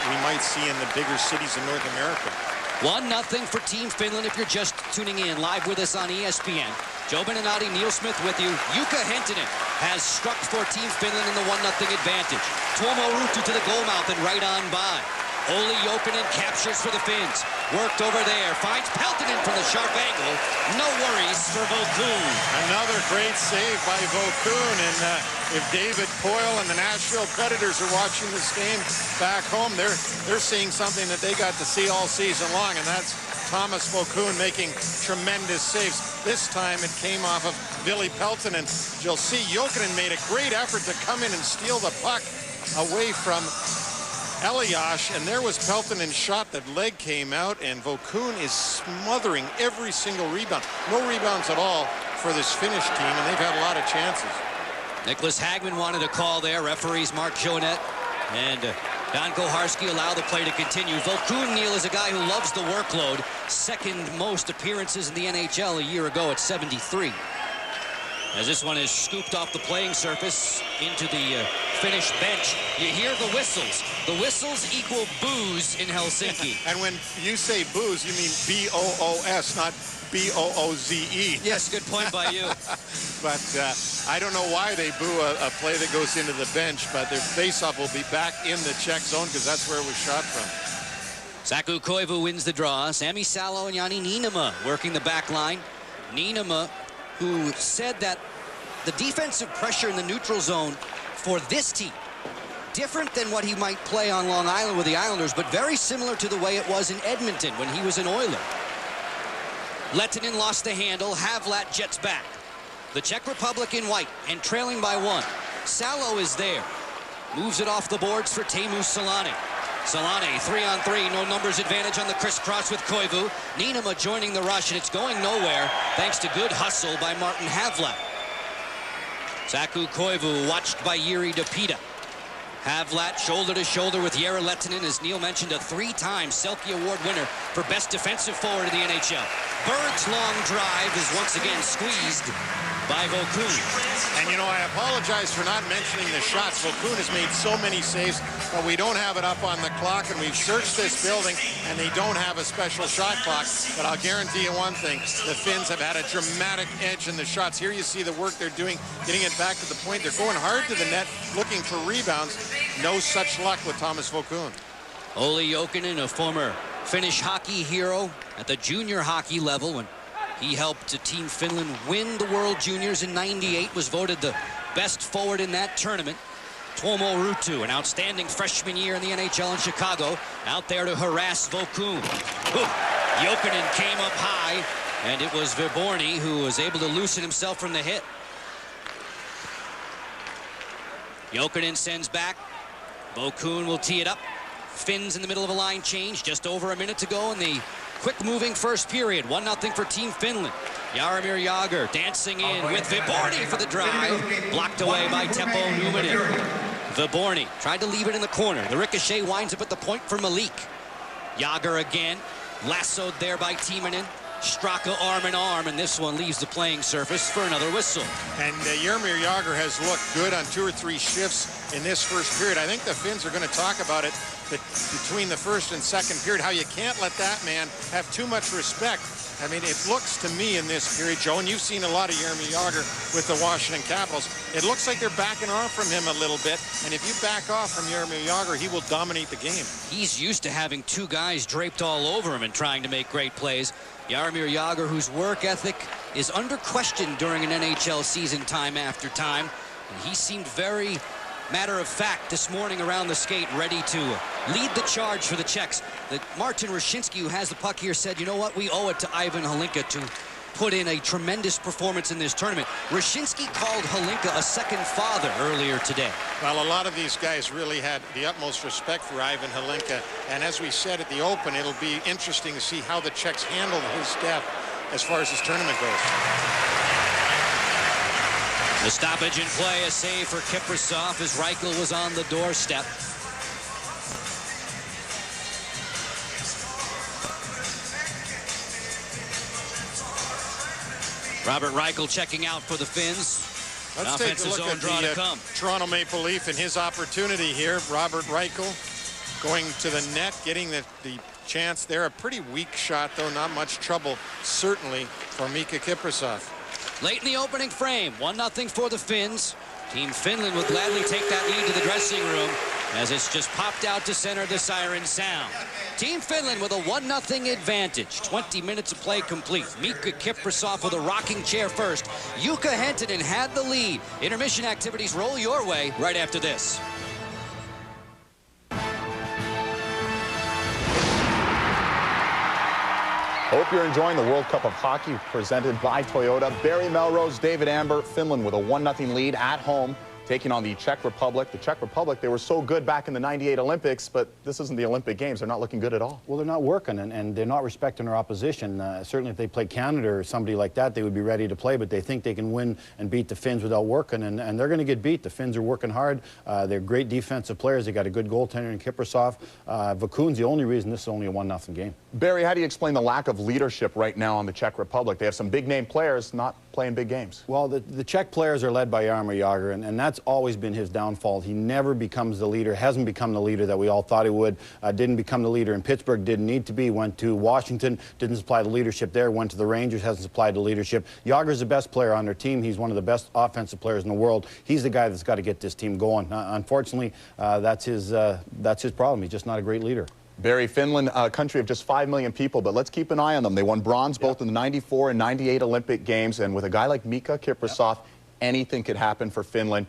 we might see in the bigger cities in North America. 1-0 for Team Finland if you're just tuning in live with us on ESPN. Joe Beninati, Neil Smith with you. Jukka Hentunen has struck for Team Finland in the 1-0 advantage. Tuomo Ruutu to the goal mouth and right on by. Olli Jokinen captures for the Finns. Worked over there. Finds Peltonen from the sharp angle. No worries for Vokoun. Another great save by Vokoun. And if David Poyle and the Nashville Predators are watching this game back home, they're seeing something that they got to see all season long, and that's Thomas Vokoun making tremendous saves. This time it came off of Ville Peltonen. You'll see Jokinen made a great effort to come in and steal the puck away from Elias, and there was Peltonen's shot. That leg came out, and Vokoun is smothering every single rebound. No rebounds at all for this Finnish team, and they've had a lot of chances. Nicholas Hagman wanted a call there. Referees Mark Jonette and Don Koharski allow the play to continue. Vokoun, Neil, is a guy who loves the workload. Second most appearances in the NHL a year ago at 73. As this one is scooped off the playing surface into the Finnish bench. You hear the whistles. The whistles equal booze in Helsinki. And when you say booze, you mean B-O-O-S, not B-O-O-Z-E. Yes, good point by you. But I don't know why they boo a play that goes into the bench, but their face-off will be back in the Czech zone because that's where it was shot from. Saku Koivu wins the draw. Sami Salo and Jani Niinema working the back line. Niinema, who said that the defensive pressure in the neutral zone for this team, different than what he might play on Long Island with the Islanders, but very similar to the way it was in Edmonton when he was an Oiler. Lehtinen lost the handle. Havlat jets back. The Czech Republic in white and trailing by 1. Salo is there. Moves it off the boards for Teemu Selanne. Selanne, 3-on-3, no numbers advantage on the crisscross with Koivu. Niinema joining the rush, and it's going nowhere thanks to good hustle by Martin Havlat. Saku Koivu watched by Jiri Dopita. Havlat shoulder to shoulder with Jere Lehtinen, as Neil mentioned, a 3-time Selke Award winner for best defensive forward in the NHL. Berg's long drive is once again squeezed by Vokoun. And you know, I apologize for not mentioning the shots. Vokoun has made so many saves, but we don't have it up on the clock, and we've searched this building, and they don't have a special shot clock. But I'll guarantee you one thing, the Finns have had a dramatic edge in the shots. Here you see the work they're doing, getting it back to the point. They're going hard to the net, looking for rebounds. No such luck with Thomas Vokoun. Olli Jokinen, a former Finnish hockey hero at the junior hockey level when he helped Team Finland win the World Juniors in '98, was voted the best forward in that tournament. Tuomo Ruutu, an outstanding freshman year in the NHL in Chicago, out there to harass Vokoun. Jokinen came up high, and it was Viborny who was able to loosen himself from the hit. Jokinen sends back. Vokoun will tee it up. Finns in the middle of a line change. Just over a minute to go in the quick-moving first period. 1-0 for Team Finland. Jaromir Jagr dancing in with Viborny for the drive. Blocked away by Teppo Numminen. Viborny tried to leave it in the corner. The ricochet winds up at the point for Malik. Jagr again. Lassoed there by Timonen. Straka arm in arm, and this one leaves the playing surface for another whistle. And Jaromir Jagr has looked good on 2 or 3 shifts in this first period. I think the Finns are going to talk about it between the first and second period, how you can't let that man have too much respect. I mean, it looks to me in this period, Joe, and you've seen a lot of Jaromir Jagr with the Washington Capitals, it looks like they're backing off from him a little bit, and if you back off from Jaromir Jagr, he will dominate the game. He's used to having 2 guys draped all over him and trying to make great plays. Jaromir Jagr, whose work ethic is under question during an NHL season time after time. And he seemed very matter-of-fact this morning around the skate, ready to lead the charge for the Czechs. Martin Roshinsky, who has the puck here, said, you know what, we owe it to Ivan Hlinka to put in a tremendous performance in this tournament. Roshinsky called Hlinka a second father earlier today. Well, a lot of these guys really had the utmost respect for Ivan Hlinka, and as we said at the Open, it'll be interesting to see how the Czechs handle his death as far as this tournament goes. The stoppage in play, a save for Kiprusoff as Reichel was on the doorstep. Robert Reichel checking out for the Finns. Let's take a look at the Toronto Maple Leaf and his opportunity here. Robert Reichel going to the net, getting the chance there. A pretty weak shot, though, not much trouble, certainly, for Mika Kiprusoff. Late in the opening frame, 1-0 for the Finns. Team Finland would gladly take that lead to the dressing room as it's just popped out to center, the siren sound. Team Finland with a 1-0 advantage. 20 minutes of play complete. Mika Kiprusoff with a rocking chair first. Jukka Hentunen had the lead. Intermission activities roll your way right after this. Hope you're enjoying the World Cup of Hockey presented by Toyota. Barry Melrose, David Amber, Finland with a 1-0 lead at home, taking on the Czech Republic. The Czech Republic, they were so good back in the '98 Olympics, but this isn't the Olympic Games. They're not looking good at all. Well, they're not working, and they're not respecting their opposition. Certainly if they play Canada or somebody like that, they would be ready to play, but they think they can win and beat the Finns without working, and they're going to get beat. The Finns are working hard. They're great defensive players. They got a good goaltender in Kiprusoff. Vakun's the only reason this is only a 1-0 game. Barry, how do you explain the lack of leadership right now on the Czech Republic? They have some big-name players not playing big games. Well, the Czech players are led by Jaromir Jagr, and that's always been his downfall. He never becomes the leader, hasn't become the leader that we all thought he would, didn't become the leader in Pittsburgh, didn't need to be, went to Washington, didn't supply the leadership there, went to the Rangers, hasn't supplied the leadership. Jagr's the best player on their team. He's one of the best offensive players in the world. He's the guy that's got to get this team going. Unfortunately, that's his problem. He's just not a great leader. Barry, Finland, a country of just 5 million people, but let's keep an eye on them. They won bronze both in the '94 and '98 Olympic Games, and with a guy like Mika Kiprusoff, anything could happen for Finland.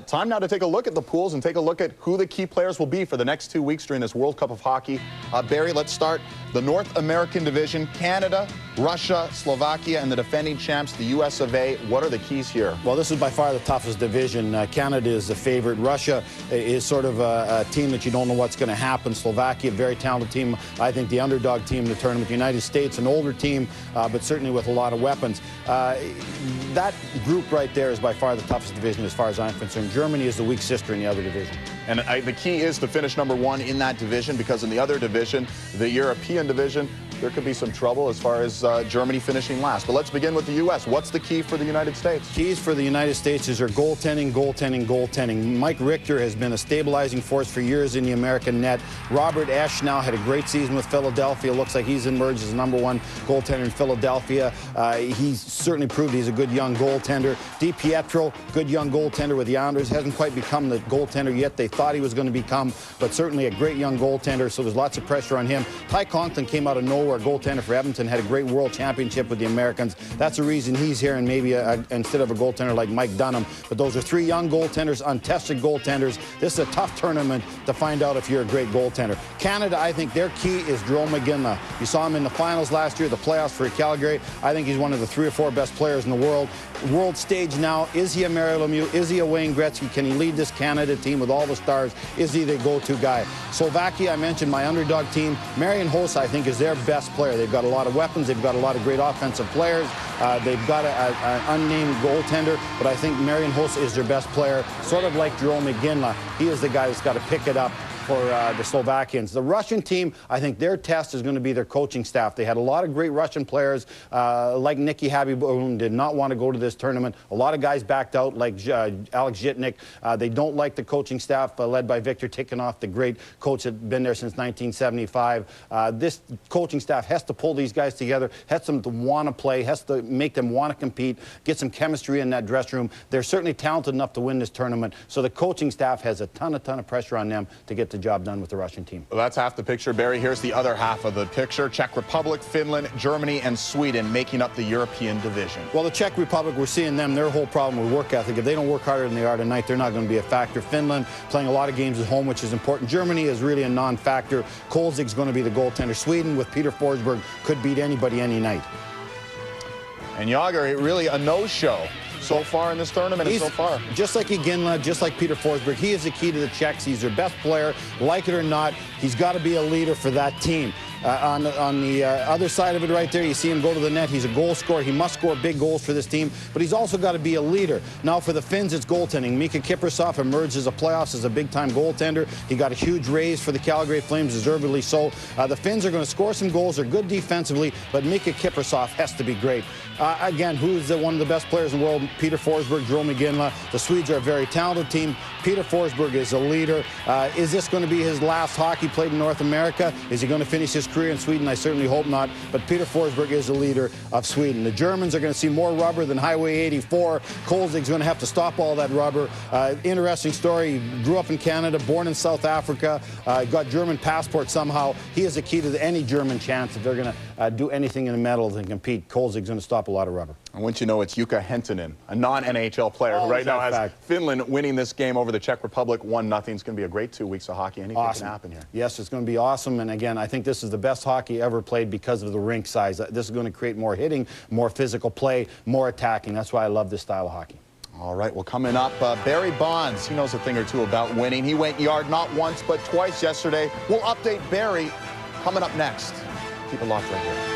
Time now to take a look at the pools and take a look at who the key players will be for the next 2 weeks during this World Cup of Hockey. Barry, let's start the North American division. Canada, Russia, Slovakia, and the defending champs, the US of A. What are the keys here? Well, this is by far the toughest division. Canada is the favorite. Russia is sort of a team that you don't know what's going to happen. Slovakia, very talented team. I think the underdog team in the tournament. The United States, an older team, but certainly with a lot of weapons. That group right there is by far the toughest division as far as I'm concerned. Germany is the weak sister in the other division. And the key is to finish #1 in that division, because in the other division, the European division, there could be some trouble as far as Germany finishing last. But let's begin with the U.S. What's the key for the United States? Keys for the United States is their goaltending, goaltending, goaltending. Mike Richter has been a stabilizing force for years in the American net. Robert Esch now had a great season with Philadelphia. Looks like he's emerged as #1 goaltender in Philadelphia. He's certainly proved he's a good young goaltender. DiPietro, good young goaltender with the Islanders. Hasn't quite become the goaltender yet they thought he was going to become, but certainly a great young goaltender, so there's lots of pressure on him. Ty Conklin came out of nowhere, goaltender for Edmonton, had a great world championship with the Americans. That's the reason he's here, and maybe instead of a goaltender like Mike Dunham. But those are 3 young goaltenders, untested goaltenders. This is a tough tournament to find out if you're a great goaltender. Canada, I think their key is Jarome Iginla. You saw him in the finals last year, the playoffs for Calgary. I think he's one of the 3 or 4 best players in the world. World stage now, is he a Mario Lemieux? Is he a Wayne Gretzky? Can he lead this Canada team with all the stars? Is he the go-to guy? Slovakia, I mentioned my underdog team. Marian Hossa, I think, is their best player. They've got a lot of weapons. They've got a lot of great offensive players. They've got an unnamed goaltender, but I think Marian Hossa is their best player, sort of like Jarome Iginla. He is the guy that's got to pick it up for the Slovakians. The Russian team, I think their test is going to be their coaching staff. They had a lot of great Russian players, like Nicky Habibulin, did not want to go to this tournament. A lot of guys backed out, like Alex Zhitnik. They don't like the coaching staff, led by Viktor Tikhonov, the great coach that's been there since 1975. This coaching staff has to pull these guys together, has them to want to play, has to make them want to compete, get some chemistry in that dressing room. They're certainly talented enough to win this tournament, so the coaching staff has a ton of pressure on them to get the job done with the Russian team. Well, that's half the picture, Barry. Here's the other half of the picture. Czech Republic, Finland, Germany, and Sweden making up the European division. Well, the Czech Republic, we're seeing them, their whole problem with work ethic. If they don't work harder than they are tonight, they're not going to be a factor. Finland playing a lot of games at home, which is important. Germany is really a non-factor. Kolzig's going to be the goaltender. Sweden, with Peter Forsberg, could beat anybody any night. And Jagr, really a no-show so far in this tournament. He's, so far, just like Iginla, just like Peter Forsberg, he is the key to the Czechs. He's their best player. Like it or not, he's got to be a leader for that team. On the other side of it right there, you see him go to the net. He's a goal scorer. He must score big goals for this team, but he's also got to be a leader. Now for the Finns, it's goaltending. Mika Kiprusoff emerged as a playoffs as a big-time goaltender. He got a huge raise for the Calgary Flames, deservedly so. The Finns are going to score some goals. They're good defensively, but Mika Kiprusoff has to be great. Again, who's one of the best players in the world? Peter Forsberg, Joe McGinley. The Swedes are a very talented team. Peter Forsberg is a leader. Is this going to be his last hockey played in North America? Is he going to finish his career in Sweden? I certainly hope not. But Peter Forsberg is the leader of Sweden. The Germans are going to see more rubber than Highway 84. Kolzig's going to have to stop all that rubber. Interesting story. He grew up in Canada, born in South Africa, got German passport somehow. He is the key to any German chance if they're going to do anything in the medals and compete. Kolzig's going to stop a lot of rubber. And once you know, it's Jukka Hentunen, a non-NHL player who right now has Finland winning this game over the Czech Republic 1-0. It's going to be a great 2 weeks of hockey. Anything can happen here. Yes, it's going to be awesome. And again, I think this is the best hockey ever played because of the rink size. This is going to create more hitting, more physical play, more attacking. That's why I love this style of hockey. All right, well, coming up, Barry Bonds. He knows a thing or two about winning. He went yard not once, but twice yesterday. We'll update Barry coming up next. Keep it locked right here.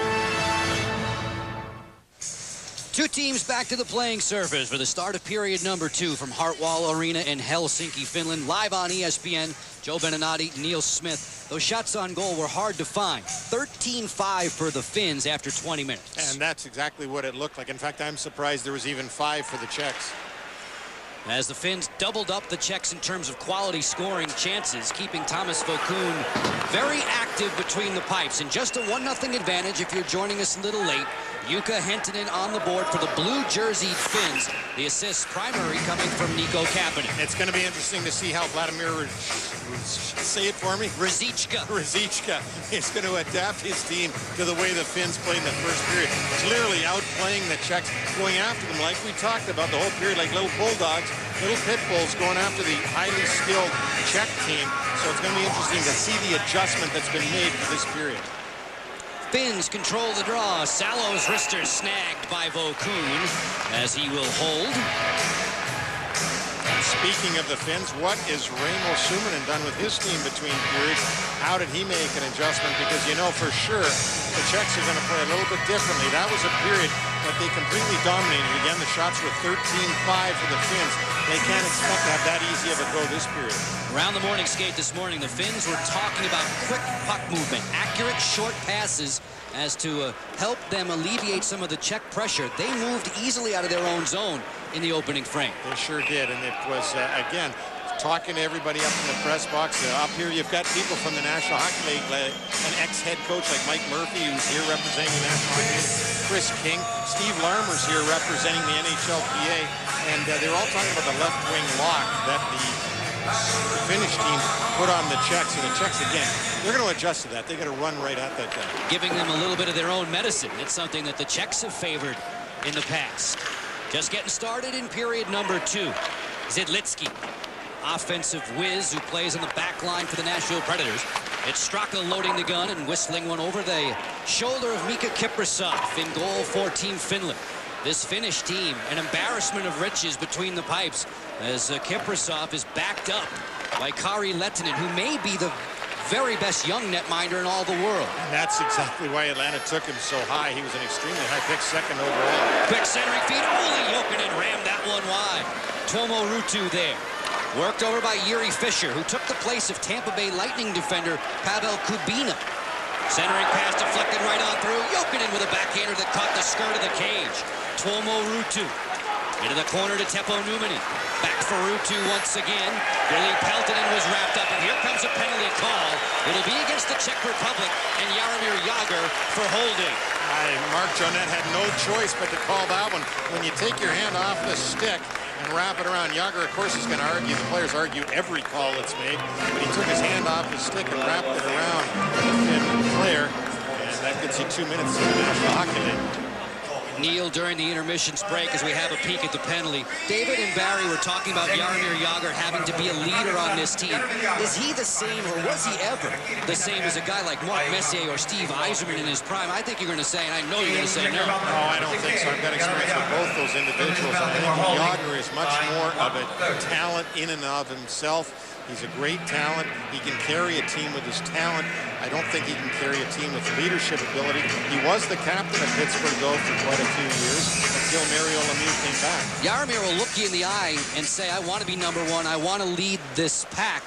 Two teams back to the playing surface for the start of period number 2 from Hartwall Areena in Helsinki, Finland. Live on ESPN, Joe Beninati, Neil Smith. Those shots on goal were hard to find. 13-5 for the Finns after 20 minutes. And that's exactly what it looked like. In fact, I'm surprised there was even 5 for the Czechs. As the Finns doubled up the Czechs in terms of quality scoring chances, keeping Thomas Vokoun very active between the pipes. And just a 1-0 advantage if you're joining us a little late. Jukka Hentunen on the board for the blue-jerseyed Finns. The assist primary coming from Nico Kapanen. It's going to be interesting to see how Vladimir, say it for me? Ruzicka is going to adapt his team to the way the Finns played in the first period. Clearly outplaying the Czechs, going after them like we talked about the whole period, like little bulldogs, little pit bulls going after the highly skilled Czech team. So it's going to be interesting to see the adjustment that's been made for this period. Finns control the draw. Salo's wrister snagged by Vokoun as he will hold. Speaking of the Finns, what is Raimo Suominen done with his team between periods? How did he make an adjustment? Because you know for sure the Czechs are going to play a little bit differently. That was a period that they completely dominated. Again, the shots were 13-5 for the Finns. They can't expect to have that easy of a go this period. Around the morning skate this morning, the Finns were talking about quick puck movement, accurate short passes as to help them alleviate some of the Czech pressure. They moved easily out of their own zone in the opening frame. They sure did, and it was, again, talking to everybody up in the press box. Up here, you've got people from the National Hockey League, an ex-head coach like Mike Murphy, who's here representing the National Hockey League, Chris King, Steve Larmer's here representing the NHLPA, and they were all talking about the left-wing lock that the Finnish team put on the Czechs, and the Czechs, again, they're going to adjust to that. They're going to run right at that guy. Giving them a little bit of their own medicine. It's something that the Czechs have favored in the past. Just getting started in period number 2. Zidlitsky, offensive whiz who plays on the back line for the Nashville Predators. It's Straka loading the gun and whistling one over the shoulder of Mika Kiprusoff in goal for Team Finland. This Finnish team, an embarrassment of riches between the pipes as Kiprusoff is backed up by Kari Lehtinen, who may be the very best young netminder in all the world. And that's exactly why Atlanta took him so high. He was an extremely high pick, second overall. Quick centering feed. Ole Jokinen rammed that one wide. Tuomo Ruutu there. Worked over by Jiri Fischer, who took the place of Tampa Bay Lightning defender Pavel Kubina. Centering pass deflected right on through. Jokinen with a backhander that caught the skirt of the cage. Tuomo Ruutu into the corner to Teppo Numminen. Back for Ruutu once again. Billy Peltonen was wrapped up, and here comes a penalty call. It'll be against the Czech Republic and Jaromir Jagr for holding. Mark Jonette had no choice but to call that one. When you take your hand off the stick and wrap it around, Jagr, of course, is going to argue. The players argue every call that's made, but he took his hand off the stick and wrapped it around the Finn player, and that gets you 2 minutes in the National Hockey League. Neil during the intermissions break as we have a peek at the penalty. David and Barry were talking about Jaromir Jagr having to be a leader on this team. Is he the same, or was he ever the same as a guy like Mark Messier or Steve Yzerman in his prime? I think you're going to say, and I know you're going to say no. No, I don't think so. I've got experience with both those individuals. I think Jagr is much more of a talent in and of himself. He's a great talent. He can carry a team with his talent. I don't think he can carry a team with leadership ability. He was the captain of Pittsburgh, though, for quite a few years until Mario Lemieux came back. Jaromir will look you in the eye and say, I want to be number one. I want to lead this pack.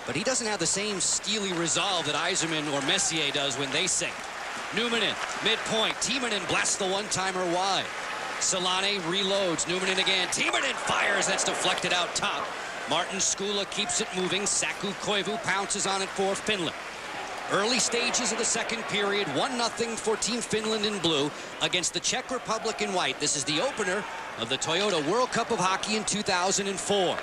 But he doesn't have the same steely resolve that Yzerman or Messier does when they sink. Numanen, midpoint. Timonen blasts the one-timer wide. Solane reloads. Numanen again. Timonen fires. That's deflected out top. Martin Skula keeps it moving. Saku Koivu pounces on it for Finland. Early stages of the second period, 1-0 for Team Finland in blue against the Czech Republic in white. This is the opener of the Toyota World Cup of Hockey in 2004.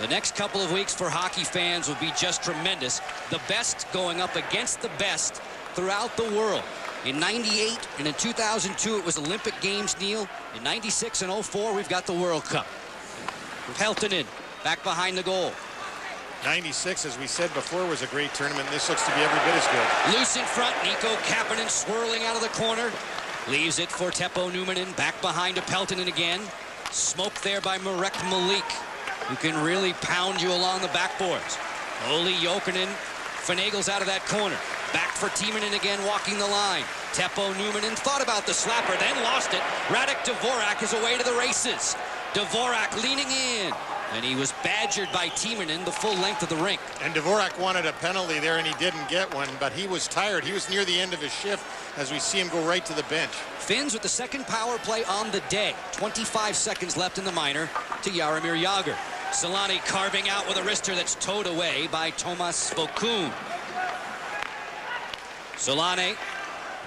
The next couple of weeks for hockey fans will be just tremendous. The best going up against the best throughout the world. In 98 and in 2002, it was Olympic Games, Neil. In 96 and 04, we've got the World Cup. Peltonen back behind the goal. 96, as we said before, was a great tournament. This looks to be every bit as good. Loose in front, Nico Kapanen swirling out of the corner. Leaves it for Teppo Numanen, back behind to Peltonen again. Smoked there by Marek Malik, who can really pound you along the backboards. Olli Jokinen finagles out of that corner. Back for Timonen again, walking the line. Teppo Numanen thought about the slapper, then lost it. Radek Dvorak is away to the races. Dvorak leaning in, and he was badgered by Timonen the full length of the rink. And Dvorak wanted a penalty there, and he didn't get one, but he was tired. He was near the end of his shift as we see him go right to the bench. Finns with the second power play on the day. 25 seconds left in the minor to Jaromir Jagr. Solane carving out with a wrister that's towed away by Tomas Vokoun. Solane,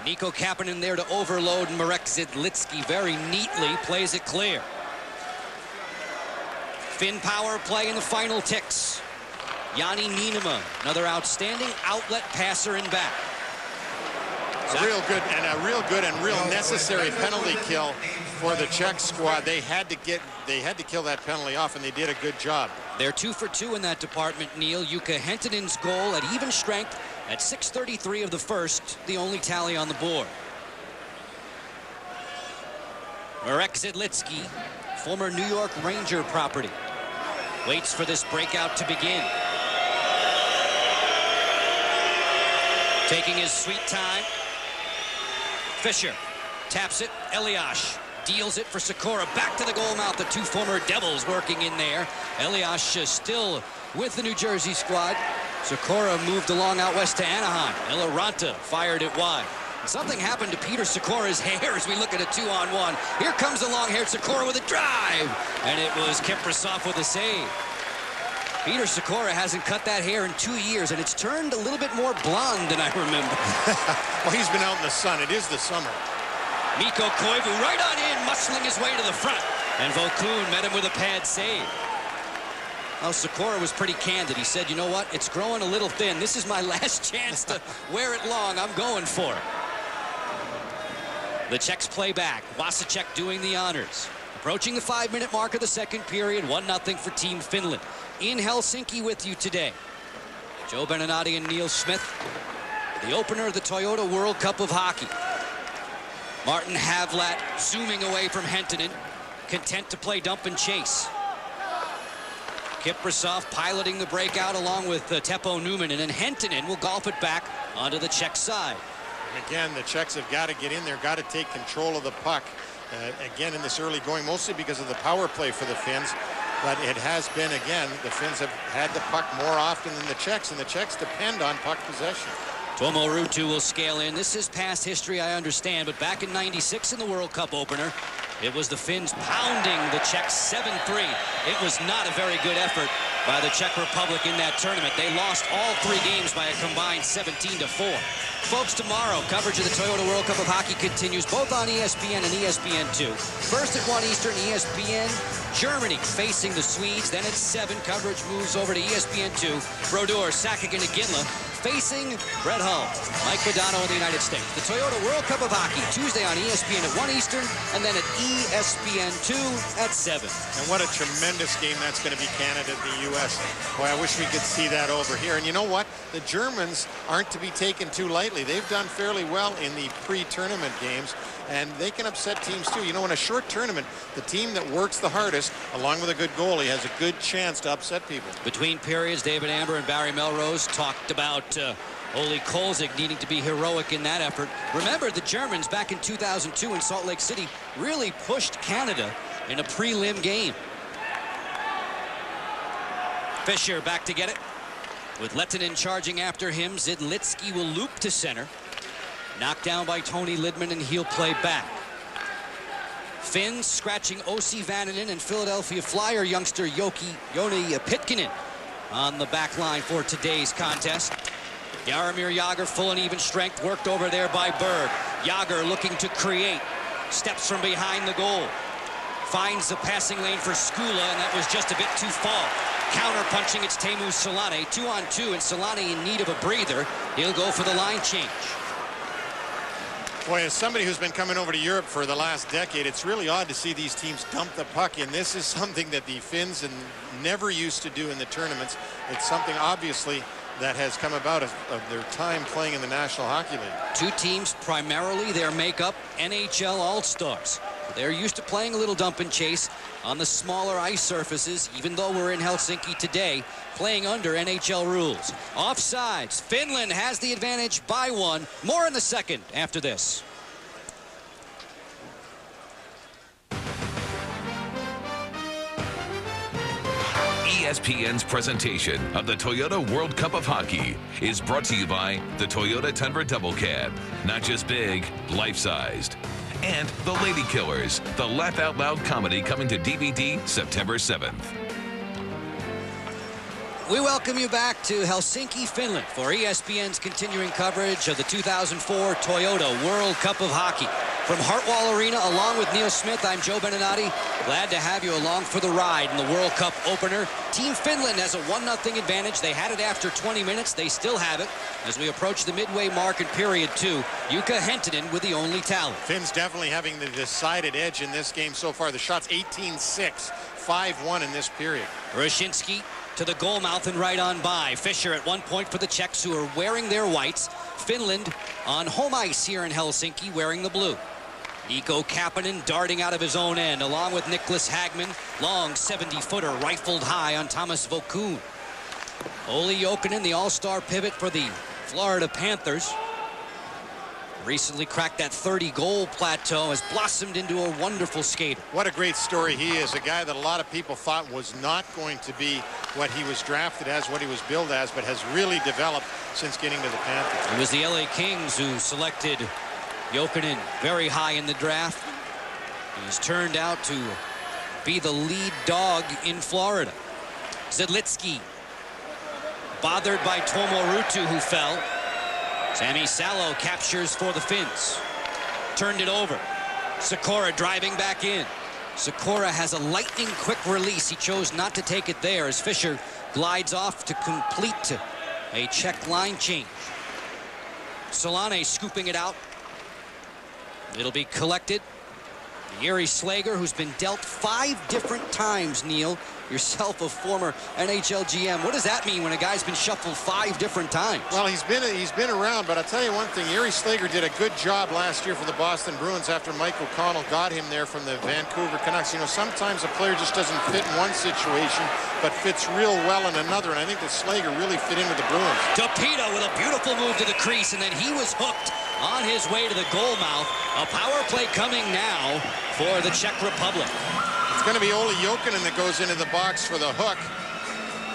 Nico Kapanen there to overload Marek Zidlitsky very neatly, plays it clear. Finn power play in the final ticks. Jani Niinema, another outstanding outlet passer in back. A real good and real necessary penalty kill for the Czech squad. They had to kill that penalty off, and they did a good job. They're 2 for 2 in that department, Neil. Jukka Hentinen's goal at even strength at 6:33 of the first, the only tally on the board. Marek Zidlitsky, former New York Ranger property, waits for this breakout to begin. Taking his sweet time. Fischer taps it. Elias deals it for Sikora. Back to the goal mouth. The two former Devils working in there. Elias still with the New Jersey squad. Sikora moved along out west to Anaheim. Eloranta fired it wide. Something happened to Peter Sikora's hair as we look at a 2-on-1. Here comes the long-haired Sikora with a drive. And it was Kiprusoff with a save. Peter Sikora hasn't cut that hair in 2 years, and it's turned a little bit more blonde than I remember. Well, he's been out in the sun. It is the summer. Mikko Koivu right on in, muscling his way to the front. And Vokoun met him with a pad save. Well, Sikora was pretty candid. He said, you know what? It's growing a little thin. This is my last chance to wear it long. I'm going for it. The Czechs play back. Wasicek doing the honors. Approaching the 5-minute mark of the second period. 1-0 for Team Finland. In Helsinki with you today, Joe Beninati and Neil Smith. The opener of the Toyota World Cup of Hockey. Martin Havlat zooming away from Hentonen, content to play dump and chase. Kiprusoff piloting the breakout along with Teppo Numanen, and Hentonen will golf it back onto the Czech side. And again, the Czechs have got to get in there, got to take control of the puck. Again, in this early going, mostly because of the power play for the Finns. But it has been, again, the Finns have had the puck more often than the Czechs, and the Czechs depend on puck possession. Tuomo Ruutu will scale in. This is past history, I understand, but back in '96 in the World Cup opener, it was the Finns pounding the Czechs 7-3. It was not a very good effort by the Czech Republic in that tournament. They lost all 3 games by a combined 17-4. Folks, tomorrow, coverage of the Toyota World Cup of Hockey continues both on ESPN and ESPN2. First at 1 Eastern, ESPN, Germany facing the Swedes. Then at 7, coverage moves over to ESPN2. Brodeur, Sakic, and Iginla facing Brett Hull, Mike Modano of the United States. The Toyota World Cup of Hockey, Tuesday on ESPN at 1 Eastern, and then at ESPN2 at 7. And what a tremendous game that's going to be, Canada and the U.S. Boy, I wish we could see that over here. And you know what? The Germans aren't to be taken too lightly. They've done fairly well in the pre-tournament games, and they can upset teams too. You know, in a short tournament, the team that works the hardest, along with a good goalie, has a good chance to upset people. Between periods, David Amber and Barry Melrose talked about Ole Kolzig needing to be heroic in that effort. Remember, the Germans back in 2002 in Salt Lake City really pushed Canada in a prelim game. Fisher back to get it. With Lehtinen charging after him, Zidlitsky will loop to center. Knocked down by Tony Lidman, and he'll play back. Finns scratching Ossi Vananen and Philadelphia Flyer youngster Joni Pitkinen on the back line for today's contest. Jaromir Jagr, full and even strength, worked over there by Berg. Jagr looking to create. Steps from behind the goal. Finds the passing lane for Skula, and that was just a bit too far. Counter punching, it's Teemu Selänne. 2-on-2, and Selänne in need of a breather. He'll go for the line change. Boy, as somebody who's been coming over to Europe for the last decade, it's really odd to see these teams dump the puck, and this is something that the Finns never used to do in the tournaments. It's something, obviously, that has come about of their time playing in the National Hockey League. Two teams, primarily their makeup NHL All-Stars. They're used to playing a little dump and chase on the smaller ice surfaces, even though we're in Helsinki today, playing under NHL rules. Offsides. Finland has the advantage by 1. More in the second after this. ESPN's presentation of the Toyota World Cup of Hockey is brought to you by the Toyota Tundra Double Cab. Not just big, life-sized. And The Lady Killers, the Laugh Out Loud comedy coming to DVD September 7th. We welcome you back to Helsinki, Finland for ESPN's continuing coverage of the 2004 Toyota World Cup of Hockey. From Hartwall Arena, along with Neil Smith, I'm Joe Beninati. Glad to have you along for the ride in the World Cup opener. Team Finland has a 1-0 advantage. They had it after 20 minutes. They still have it as we approach the midway mark in period 2. Jukka Hentunen with the only tally. Finns definitely having the decided edge in this game so far. The shots 18-6, 5-1 in this period. Roshinsky to the goal mouth and right on by. Fisher at 1 point for the Czechs, who are wearing their whites. Finland on home ice here in Helsinki wearing the blue. Nico Kapanen darting out of his own end, along with Nicholas Hagman. Long 70-footer rifled high on Thomas Vokoun. Olli Jokinen, the all-star pivot for the Florida Panthers. Recently cracked that 30-goal plateau, has blossomed into a wonderful skater. What a great story he is. A guy that a lot of people thought was not going to be what he was drafted as, what he was billed as, but has really developed since getting to the Panthers. It was the LA Kings who selected Jokinen very high in the draft. He's turned out to be the lead dog in Florida. Zidlitsky, bothered by Tuomo Ruutu, who fell. Sami Salo captures for the Finns. Turned it over. Sikora driving back in. Sikora has a lightning quick release. He chose not to take it there as Fisher glides off to complete a Czech line change. Selänne scooping it out. It'll be collected. Jiri Slager, who's been dealt 5 different times, Neil. Yourself a former NHL GM. What does that mean when a guy's been shuffled 5 different times? Well, he's been around, but I'll tell you one thing. Jiri Slager did a good job last year for the Boston Bruins after Mike O'Connell got him there from the Vancouver Canucks. You know, sometimes a player just doesn't fit in one situation, but fits real well in another, and I think that Slager really fit in with the Bruins. Torpedo with a beautiful move to the crease, and then he was hooked on his way to the goal mouth. A power play coming now for the Czech Republic. It's going to be Olli Jokinen that goes into the box for the hook.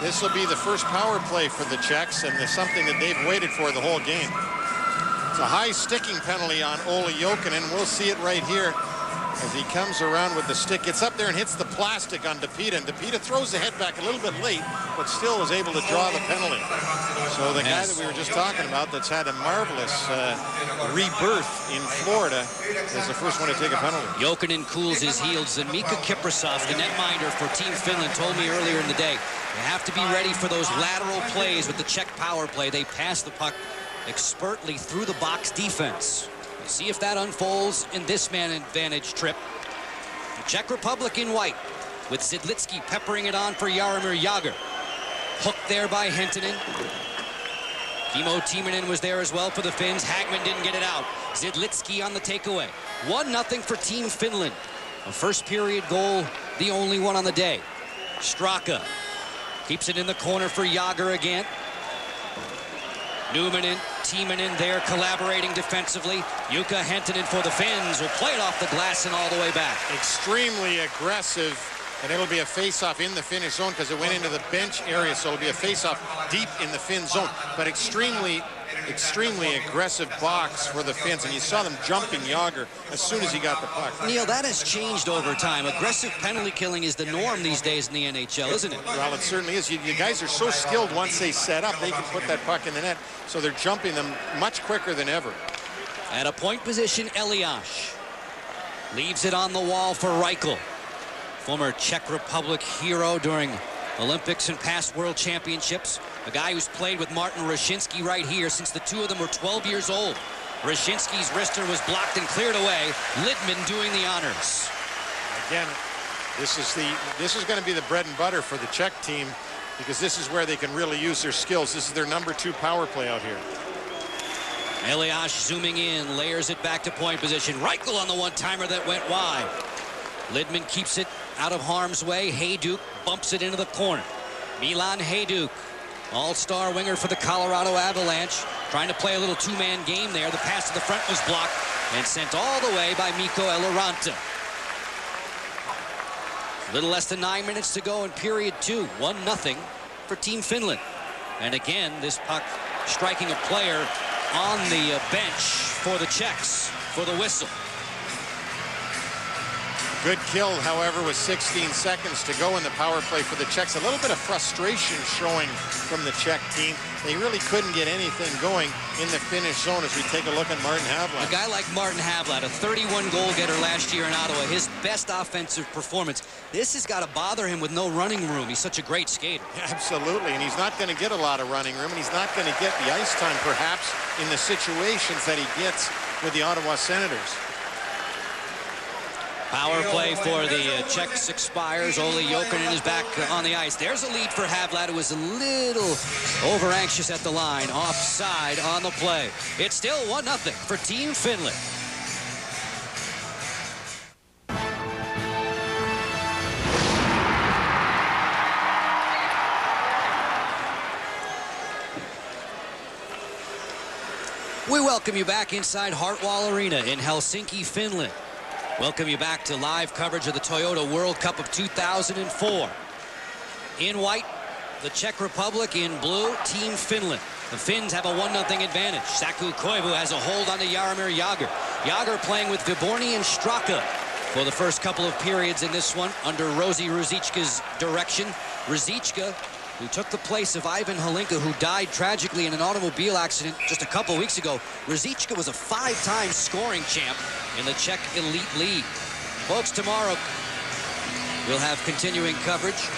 This will be the first power play for the Czechs, and it's something that they've waited for the whole game. It's a high sticking penalty on Olli Jokinen. We'll see it right here as he comes around with the stick. Gets up there and hits the plastic on DePita, and DePita throws the head back a little bit late, but still was able to draw the penalty. So So the guy that we were just talking about that's had a marvelous rebirth in Florida is the first one to take a penalty. Jokinen cools his heels, and Mika Kiprasov, the netminder for Team Finland, told me earlier in the day, you have to be ready for those lateral plays with the Czech power play. They pass the puck expertly through the box defense. We'll see if that unfolds in this man advantage trip. The Czech Republic in white, with Zidlitsky peppering it on for Jaromir Jagr. Hooked there by Hentunen. Kimmo Timonen was there as well for the Finns. Hagman didn't get it out. Zidlitsky on the takeaway. 1-0 for Team Finland. A first period goal, the only one on the day. Straka keeps it in the corner for Jagr again. Numminen, Timonen there collaborating defensively. Jukka Hentunen for the Finns will play it off the glass and all the way back. Extremely aggressive, and it'll be a face-off in the Finnish zone because it went into the bench area, so it'll be a face-off deep in the Finn zone. But extremely aggressive box for the Finns, and you saw them jumping Jagr as soon as he got the puck. Neil, that has changed over time. Aggressive penalty killing is the norm these days in the NHL, isn't it? Well, it certainly is. You guys are so skilled once they set up, they can put that puck in the net, so they're jumping them much quicker than ever. At a point position, Elias leaves it on the wall for Reichel. Former Czech Republic hero during Olympics and past World Championships. A guy who's played with Martin Rashinsky right here since the two of them were 12 years old. Rashinsky's wrister was blocked and cleared away. Lidman doing the honors. Again, this is going to be the bread and butter for the Czech team because this is where they can really use their skills. This is their #2 power play out here. Elias zooming in, layers it back to point position. Reichel on the one-timer that went wide. Lidman keeps it out of harm's way. Hayduk bumps it into the corner. Milan Hayduk, all-star winger for the Colorado Avalanche, trying to play a little two-man game there. The pass to the front was blocked and sent all the way by Mikko Eloranta. A little less than 9 minutes to go in period 2. 1-0 for Team Finland. And again, this puck striking a player on the bench for the Czechs for the whistle. Good kill, however, with 16 seconds to go in the power play for the Czechs. A little bit of frustration showing from the Czech team. They really couldn't get anything going in the Finnish zone as we take a look at Martin Havlat. A guy like Martin Havlat, a 31 goal getter last year in Ottawa, his best offensive performance. This has got to bother him with no running room. He's such a great skater. Absolutely, and he's not going to get a lot of running room, and he's not going to get the ice time, perhaps, in the situations that he gets with the Ottawa Senators. Power play for the Czechs expires. Ole Jokinen is back on the ice. There's a lead for Havlat, who was a little over-anxious at the line. Offside on the play. It's still 1-0 for Team Finland. We welcome you back inside Hartwall Arena in Helsinki, Finland. Welcome you back to live coverage of the Toyota World Cup of 2004. In white, the Czech Republic. In blue, Team Finland. The Finns have a 1-0 advantage. Saku Koivu has a hold on to Jaromir Jagr. Jagr playing with Viborny and Straka for the first couple of periods in this one under Rosie Ruzicka's direction. Ruzicka, who took the place of Ivan Halinka, who died tragically in an automobile accident just a couple weeks ago. Ruzicka was a 5-time scoring champ in the Czech Elite League. Folks, tomorrow we'll have continuing coverage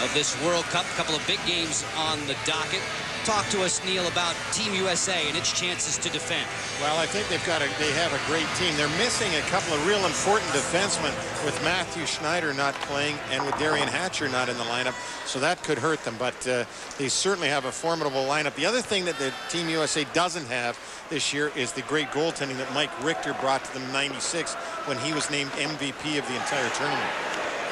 of this World Cup. A couple of big games on the docket. Talk to us, Neil, about Team USA and its chances to defend. Well, I think they have a great team. They're missing a couple of real important defensemen with Matthew Schneider not playing and with Darian Hatcher not in the lineup, so that could hurt them, but they certainly have a formidable lineup. The other thing that the Team USA doesn't have this year is the great goaltending that Mike Richter brought to them in '96 when he was named MVP of the entire tournament.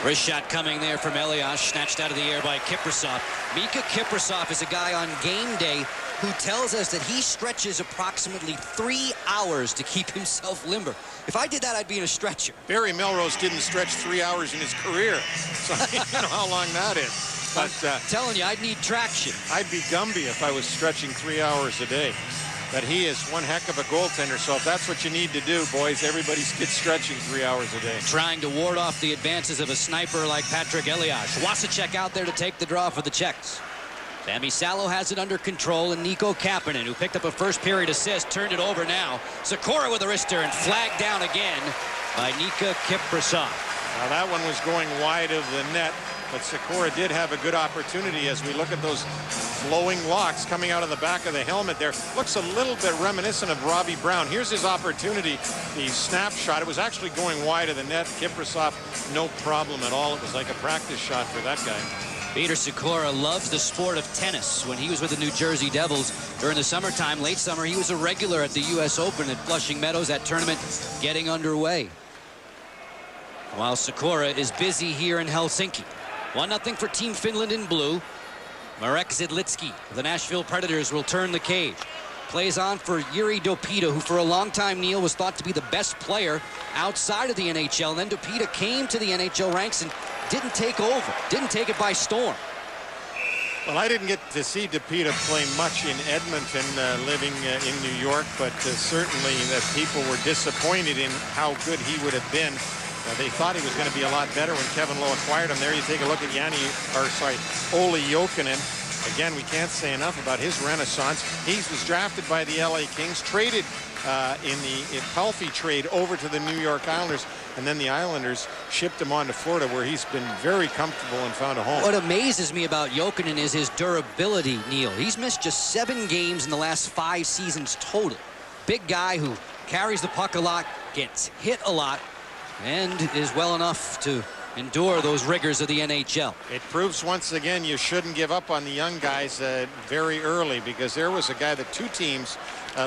Wrist shot coming there from Elias, snatched out of the air by Kiprasov. Mika Kiprasov is a guy on game day who tells us that he stretches approximately 3 hours to keep himself limber. If I did that, I'd be in a stretcher. Barry Melrose didn't stretch 3 hours in his career, so you know how long that is. But I'm telling you, I'd need traction. I'd be Gumby if I was stretching 3 hours a day. But he is one heck of a goaltender, so if that's what you need to do, boys, everybody gets stretching 3 hours a day. Trying to ward off the advances of a sniper like Patrick Elias. Wasicek out there to take the draw for the Czechs. Sami Salo has it under control, and Nico Kapanen, who picked up a first period assist, turned it over now. Sikora with a wrister and flagged down again by Nika Kiprasov. Now that one was going wide of the net, but Sikora did have a good opportunity as we look at those flowing locks coming out of the back of the helmet there. Looks a little bit reminiscent of Robbie Brown. Here's his opportunity, the snapshot. It was actually going wide of the net. Kiprasov, no problem at all. It was like a practice shot for that guy. Peter Sikora loves the sport of tennis. When he was with the New Jersey Devils during the summertime, late summer, he was a regular at the U.S. Open at Flushing Meadows. That tournament getting underway. While Sikora is busy here in Helsinki. 1-0 for Team Finland in blue. Marek Zidlitsky, the Nashville Predators, will turn the cage. Plays on for Yuri Dopita, who for a long time, Neil, was thought to be the best player outside of the NHL. And then Dopita came to the NHL ranks and didn't take over, didn't take it by storm. Well, I didn't get to see Dopita play much in Edmonton, living in New York, but certainly that people were disappointed in how good he would have been. They thought he was going to be a lot better when Kevin Lowe acquired him. There you take a look at Olli Jokinen. Again, we can't say enough about his renaissance. He was drafted by the LA Kings, traded in the Palffy trade over to the New York Islanders, and then the Islanders shipped him on to Florida, where he's been very comfortable and found a home. What amazes me about Jokinen is his durability, Neil. He's missed just 7 games in the last 5 seasons total. Big guy who carries the puck a lot, gets hit a lot, and is well enough to endure those rigors of the NHL. It proves once again you shouldn't give up on the young guys very early, because there was a guy that 2 teams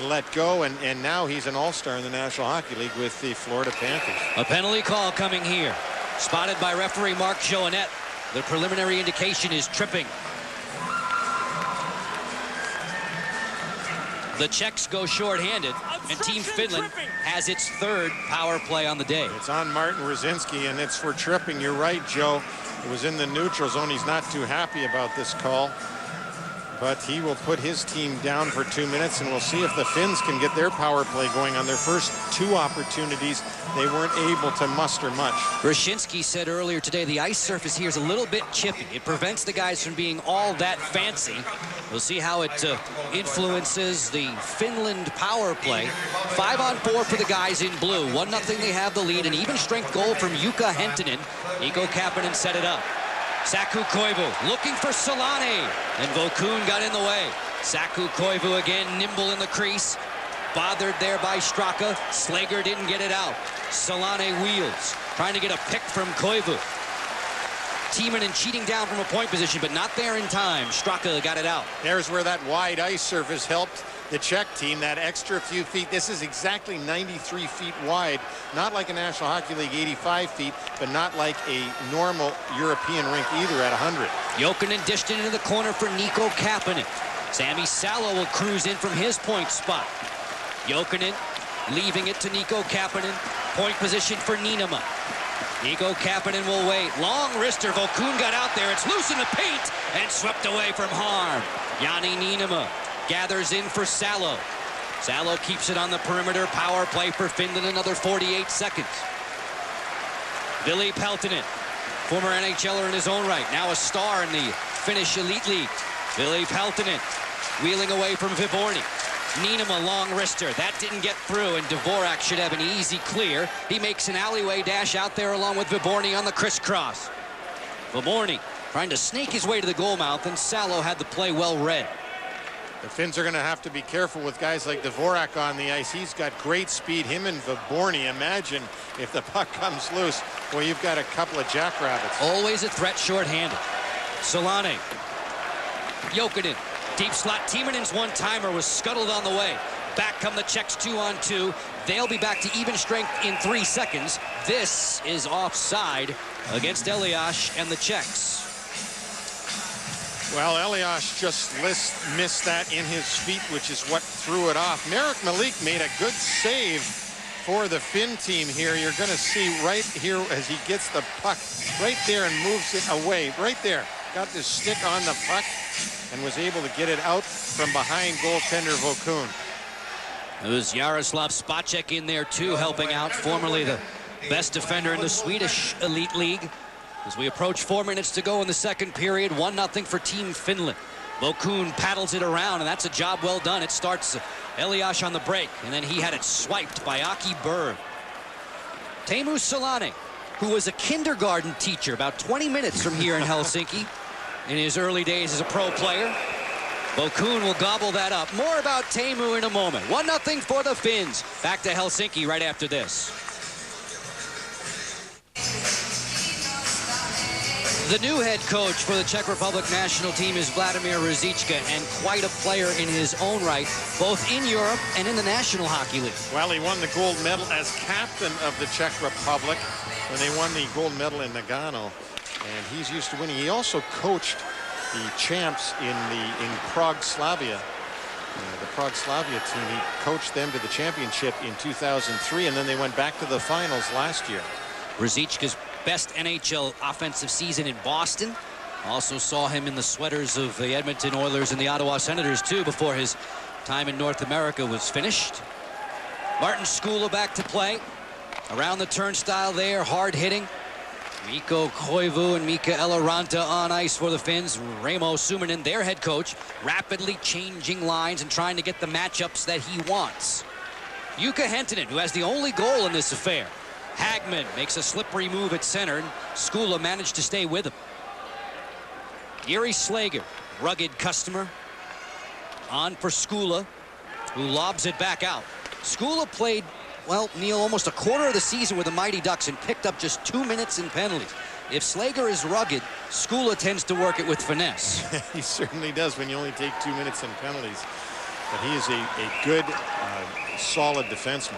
let go, and now he's an all-star in the National Hockey League with the Florida Panthers. A penalty call coming here. Spotted by referee Mark Joannette. The preliminary indication is tripping. The Czechs go short-handed, and Team Finland has its 3rd power play on the day. It's on Martin Rosiński, and it's for tripping. You're right, Joe. It was in the neutral zone. He's not too happy about this call, but he will put his team down for 2 minutes, and we'll see if the Finns can get their power play going. On their first 2 opportunities, they weren't able to muster much. Rosiński said earlier today the ice surface here is a little bit chippy. It prevents the guys from being all that fancy. We'll see how it influences the Finland power play. 5-on-4 for the guys in blue. 1-0 they have the lead. An even strength goal from Jukka Hentunen. Nico Kapanen set it up. Saku Koivu looking for Selanne, and Vokun got in the way. Saku Koivu again nimble in the crease. Bothered there by Straka. Slager didn't get it out. Selanne wheels, trying to get a pick from Koivu. Timonen cheating down from a point position, but not there in time. Straka got it out. There's where that wide ice surface helped the Czech team, that extra few feet. This is exactly 93 feet wide, not like a National Hockey League 85 feet, but not like a normal European rink either at 100. Jokinen dished it into the corner for Nico Kapanen. Sami Salo will cruise in from his point spot. Jokinen leaving it to Nico Kapanen. Point position for Niinimaa. Nico Kapanen will wait. Long wrister. Vokun got out there. It's loose in the paint and swept away from harm. Jani Niinimaa gathers in for Salo. Salo keeps it on the perimeter. Power play for Finland. Another 48 seconds. Ville Peltonen, former NHLer in his own right, now a star in the Finnish Elite League. Ville Peltonen wheeling away from Viborny. Niinimaa long wrister. That didn't get through, and Dvorak should have an easy clear. He makes an alleyway dash out there along with Viborny on the crisscross. Viborny trying to snake his way to the goal mouth, and Salo had the play well read. The Finns are going to have to be careful with guys like Dvorak on the ice. He's got great speed. Him and Viborny. Imagine if the puck comes loose. Well, you've got a couple of jackrabbits. Always a threat short-handed. Selanne. Jokinen. Deep slot. Timonen's one-timer was scuttled on the way. Back come the Czechs 2-on-2. They'll be back to even strength in 3 seconds. This is offside against Elias and the Czechs. Well, Elias just missed that in his feet, which is what threw it off. Marek Malik made a good save for the Finn team here. You're going to see right here as he gets the puck right there and moves it away. Right there. Got the stick on the puck and was able to get it out from behind goaltender Vokun. It was Jaroslav Spacek in there too, helping out, formerly the best defender in the Swedish Elite League. As we approach 4 minutes to go in the second period, 1-0 for Team Finland. Vokun paddles it around, and that's a job well done. It starts Elias on the break, and then he had it swiped by Aki Berg. Teemu Selanne, who was a kindergarten teacher about 20 minutes from here in Helsinki in his early days as a pro player. Vokun will gobble that up. More about Teemu in a moment. 1-0 for the Finns. Back to Helsinki right after this. The new head coach for the Czech Republic national team is Vladimír Růžička, and quite a player in his own right, both in Europe and in the National Hockey League. Well, he won the gold medal as captain of the Czech Republic when they won the gold medal in Nagano, and he's used to winning. He also coached the champs in Prague Slavia. The Prague Slavia team, he coached them to the championship in 2003, and then they went back to the finals last year. Růžička's best NHL offensive season in Boston. Also saw him in the sweaters of the Edmonton Oilers and the Ottawa Senators too before his time in North America was finished. Martin Skula back to play. Around the turnstile there, hard hitting. Mikko Koivu and Mika Eloranta on ice for the Finns. Raimo Suominen, their head coach, rapidly changing lines and trying to get the matchups that he wants. Jukka Hentunen, who has the only goal in this affair. Hagman makes a slippery move at center, and Skula managed to stay with him. Jiri Slager, rugged customer, on for Skula, who lobs it back out. Skula played, well, Neil, almost a quarter of the season with the Mighty Ducks and picked up just 2 minutes in penalties. If Slager is rugged, Skula tends to work it with finesse. He certainly does when you only take 2 minutes in penalties. But he is a good, solid defenseman.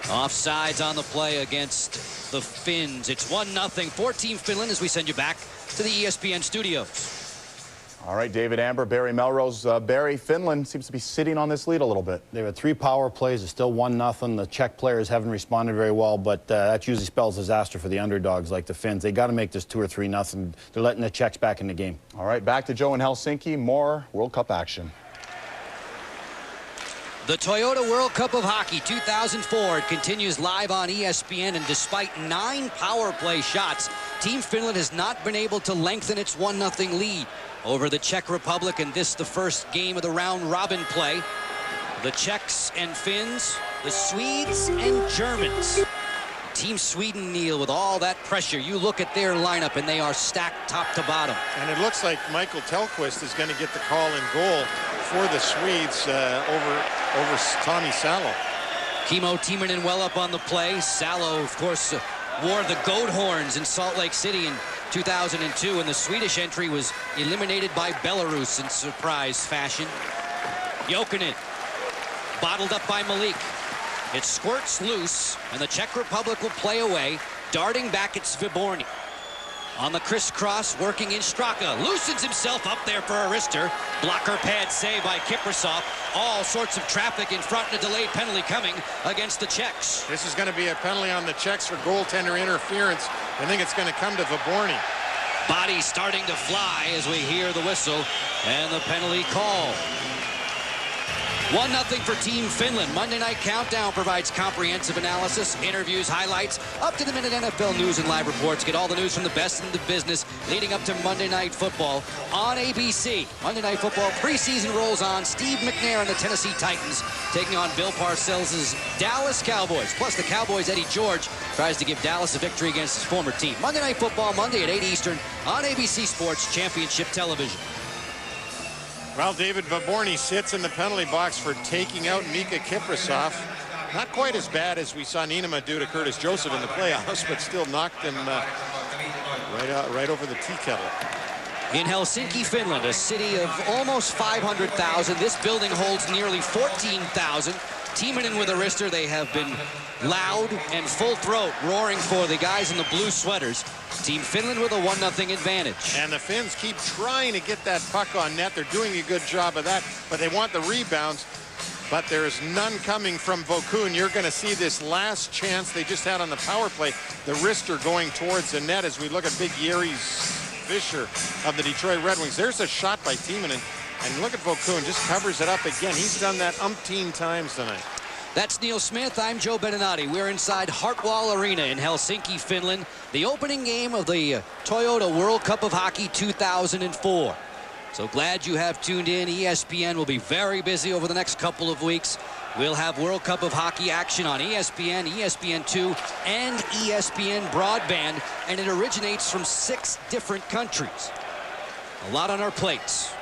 Offsides on the play against the Finns. It's 1-0 for Team Finland as we send you back to the ESPN studios. All right, David Amber, Barry Melrose. Barry, Finland seems to be sitting on this lead a little bit. They've had 3 power plays. It's still 1-0. The Czech players haven't responded very well, but that usually spells disaster for the underdogs like the Finns. They got to make this 2 or 3-0. They're letting the Czechs back in the game. All right, back to Joe in Helsinki. More World Cup action. The Toyota World Cup of Hockey 2004 it continues live on ESPN, and despite 9 power play shots, Team Finland has not been able to lengthen its 1-0 lead over the Czech Republic, and this the first game of the round-robin play. The Czechs and Finns, the Swedes and Germans. Team Sweden, Neil, with all that pressure, you look at their lineup and they are stacked top to bottom. And it looks like Michael Tellqvist is going to get the call in goal for the Swedes over Tommy Salo. Kimmo Timonen well up on the play. Salo, of course, wore the goat horns in Salt Lake City in 2002, and the Swedish entry was eliminated by Belarus in surprise fashion. Jokinen, bottled up by Malik. It squirts loose, and the Czech Republic will play away, darting back at Sviborny. On the crisscross, working in Straka. Loosens himself up there for a wrister. Blocker pad save by Kiprasov. All sorts of traffic in front and a delayed penalty coming against the Czechs. This is going to be a penalty on the Czechs for goaltender interference. I think it's going to come to Sviborny. Body starting to fly as we hear the whistle and the penalty call. 1-0 for Team Finland. Monday Night Countdown provides comprehensive analysis, interviews, highlights, up-to-the-minute NFL news and live reports. Get all the news from the best in the business leading up to Monday Night Football on ABC. Monday Night Football preseason rolls on. Steve McNair and the Tennessee Titans taking on Bill Parcells' Dallas Cowboys. Plus, the Cowboys' Eddie George tries to give Dallas a victory against his former team. Monday Night Football, Monday at 8 Eastern on ABC Sports Championship Television. Well, David Sviborny sits in the penalty box for taking out Mika Kiprasov. Not quite as bad as we saw Niinema do to Curtis Joseph in the playoffs, but still knocked him right over the tea kettle. In Helsinki, Finland, a city of almost 500,000, this building holds nearly 14,000. Timonen with a wrister. They have been loud and full throat roaring for the guys in the blue sweaters. Team Finland with a 1-0 advantage. And the Finns keep trying to get that puck on net. They're doing a good job of that, but they want the rebounds. But there's none coming from Vokun. You're going to see this last chance they just had on the power play. The wrister going towards the net as we look at big Jiri Fischer of the Detroit Red Wings. There's a shot by Timonen. And look at Vokun, just covers it up again. He's done that umpteen times tonight. That's Neil Smith. I'm Joe Beninati. We're inside Hartwall Arena in Helsinki, Finland. The opening game of the Toyota World Cup of Hockey 2004. So glad you have tuned in. ESPN will be very busy over the next couple of weeks. We'll have World Cup of Hockey action on ESPN, ESPN2, and ESPN Broadband, and it originates from 6 different countries. A lot on our plates.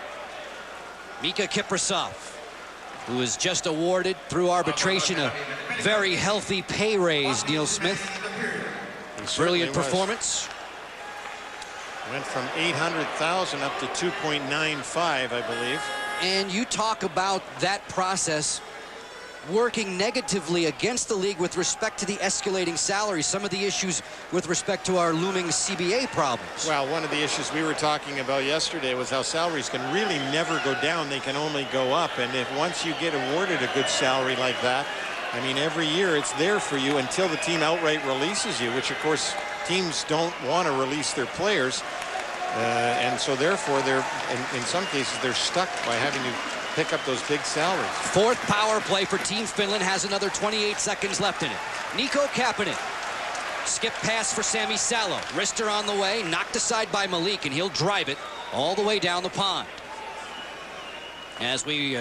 Mika Kiprasov, who was just awarded through arbitration a very healthy pay raise, Neil Smith. Brilliant performance. Went from 800,000 up to 2.95, I believe. And you talk about that process working negatively against the league with respect to the escalating salaries, some of the issues with respect to our looming CBA problems. Well, one of the issues we were talking about yesterday was how salaries can really never go down. They can only go up. And if once you get awarded a good salary like that, I mean, every year it's there for you until the team outright releases you, which, of course, teams don't want to release their players. And so, therefore, they're in some cases, they're stuck by having to pick up those big salaries. 4th power play for Team Finland has another 28 seconds left in it. Nico Kapanen. Skip pass for Sami Salo. Wrister on the way, knocked aside by Malik, and he'll drive it all the way down the pond. As we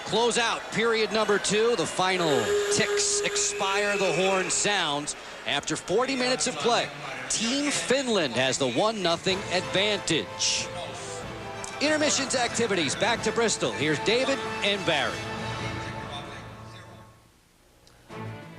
close out period number 2, the final ticks expire, the horn sounds. After 40 minutes of play, Team Finland has the 1-0 advantage. Intermissions activities, back to Bristol. Here's David and Barry.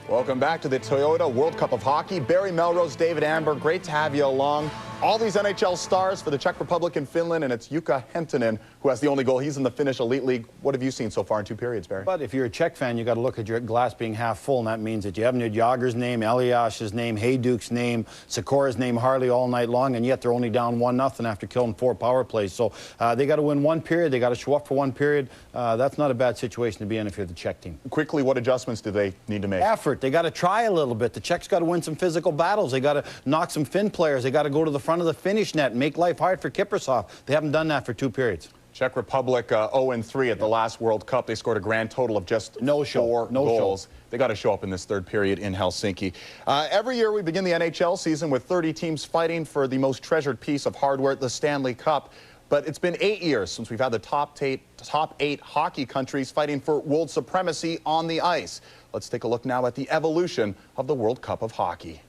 Welcome back to the Toyota World Cup of Hockey. Barry Melrose, David Amber, great to have you along. All these NHL stars for the Czech Republic and Finland, and it's Jukka Hentunen who has the only goal. He's in the Finnish Elite League. What have you seen so far in 2 periods, Barry? But if you're a Czech fan, you got to look at your glass being half full, and that means that you haven't heard Yager's name, Eliash's name, Hayduk's name, Sikora's name hardly all night long, and yet they're only down 1-0 after killing 4 power plays. So they got to win 1 period. They got to show up for 1 period. That's not a bad situation to be in if you're the Czech team. Quickly, what adjustments do they need to make? Effort. They got to try a little bit. The Czechs got to win some physical battles. They got to knock some Finn players. They got to go to the front of the Finnish net and make life hard for Kiprasov. They haven't done that for 2 periods. Czech Republic 0-3 at the last World Cup. They scored a grand total of just 4 goals. They got to show up in this 3rd period in Helsinki. Every year we begin the NHL season with 30 teams fighting for the most treasured piece of hardware, the Stanley Cup. But it's been 8 years since we've had the top 8 hockey countries fighting for world supremacy on the ice. Let's take a look now at the evolution of the World Cup of Hockey.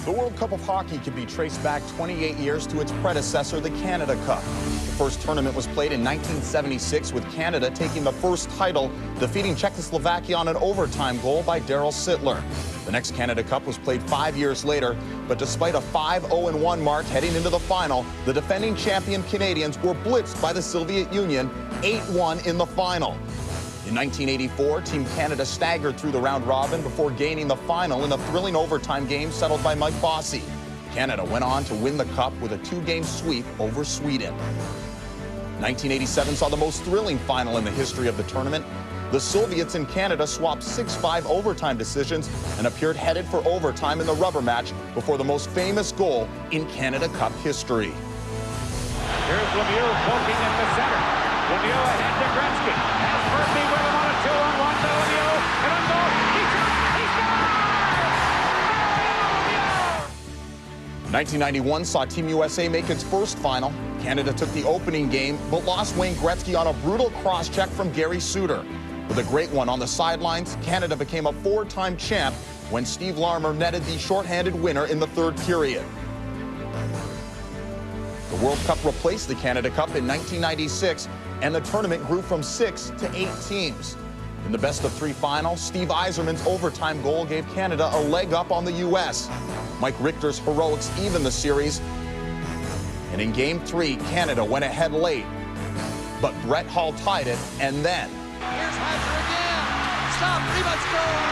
The World Cup of Hockey can be traced back 28 years to its predecessor, the Canada Cup. The first tournament was played in 1976, with Canada taking the first title, defeating Czechoslovakia on an overtime goal by Daryl Sittler. The next Canada Cup was played 5 years later, but despite a 5-0-1 mark heading into the final, the defending champion Canadians were blitzed by the Soviet Union 8-1 in the final. In 1984, Team Canada staggered through the round robin before gaining the final in a thrilling overtime game settled by Mike Bossy. Canada went on to win the cup with a 2-game sweep over Sweden. 1987 saw the most thrilling final in the history of the tournament. The Soviets and Canada swapped 6-5 overtime decisions and appeared headed for overtime in the rubber match before the most famous goal in Canada Cup history. Here's Lemieux poking at the center. Lemieux ahead to Gretzky. Has Murphy with him on a 2-on-1 to Lemieux. And a goal. He shoots. He scores! 1991 saw Team USA make its first final. Canada took the opening game, but lost Wayne Gretzky on a brutal cross-check from Gary Suter. With a great one on the sidelines, Canada became a 4-time champ when Steve Larmer netted the shorthanded winner in the 3rd period. The World Cup replaced the Canada Cup in 1996, and the tournament grew from 6 to 8 teams. In the best-of-3 final, Steve Yzerman's overtime goal gave Canada a leg up on the U.S. Mike Richter's heroics evened the series, and in Game 3, Canada went ahead late. But Brett Hull tied it, and then... Here's Heiser again. Stop. Rebound score.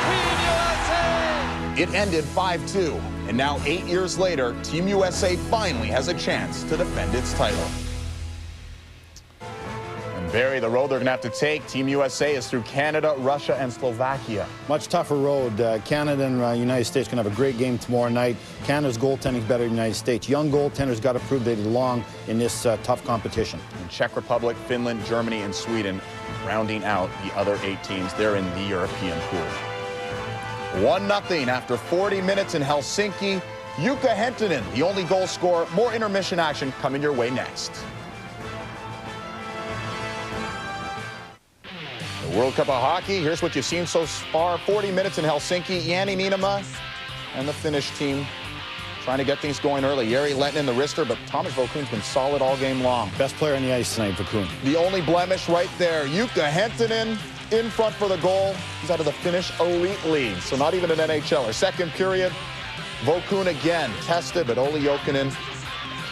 Team USA. It ended 5-2, and now 8 years later, Team USA finally has a chance to defend its title. And Barry, the road they're going to have to take, Team USA, is through Canada, Russia, and Slovakia. Much tougher road. Canada and United States going to have a great game tomorrow night. Canada's goaltending is better than the United States. Young goaltenders got to prove they belong in this tough competition. And Czech Republic, Finland, Germany, and Sweden rounding out the other 8 teams. They're in the European pool. 1-0 after 40 minutes in Helsinki. Jukka Hentunen, the only goal scorer. More intermission action coming your way next. The World Cup of Hockey, here's what you've seen so far. 40 minutes in Helsinki. Jani Niinimaa and the Finnish team trying to get things going early. Jari Lehtinen, the wrister, but Thomas Vokoun's been solid all game long. Best player on the ice tonight, Vokoun. The only blemish right there. Jukka Hentunen in front for the goal. He's out of the Finnish elite league, so not even an NHLer. Second period, Vokoun again tested, but Olli Jokinen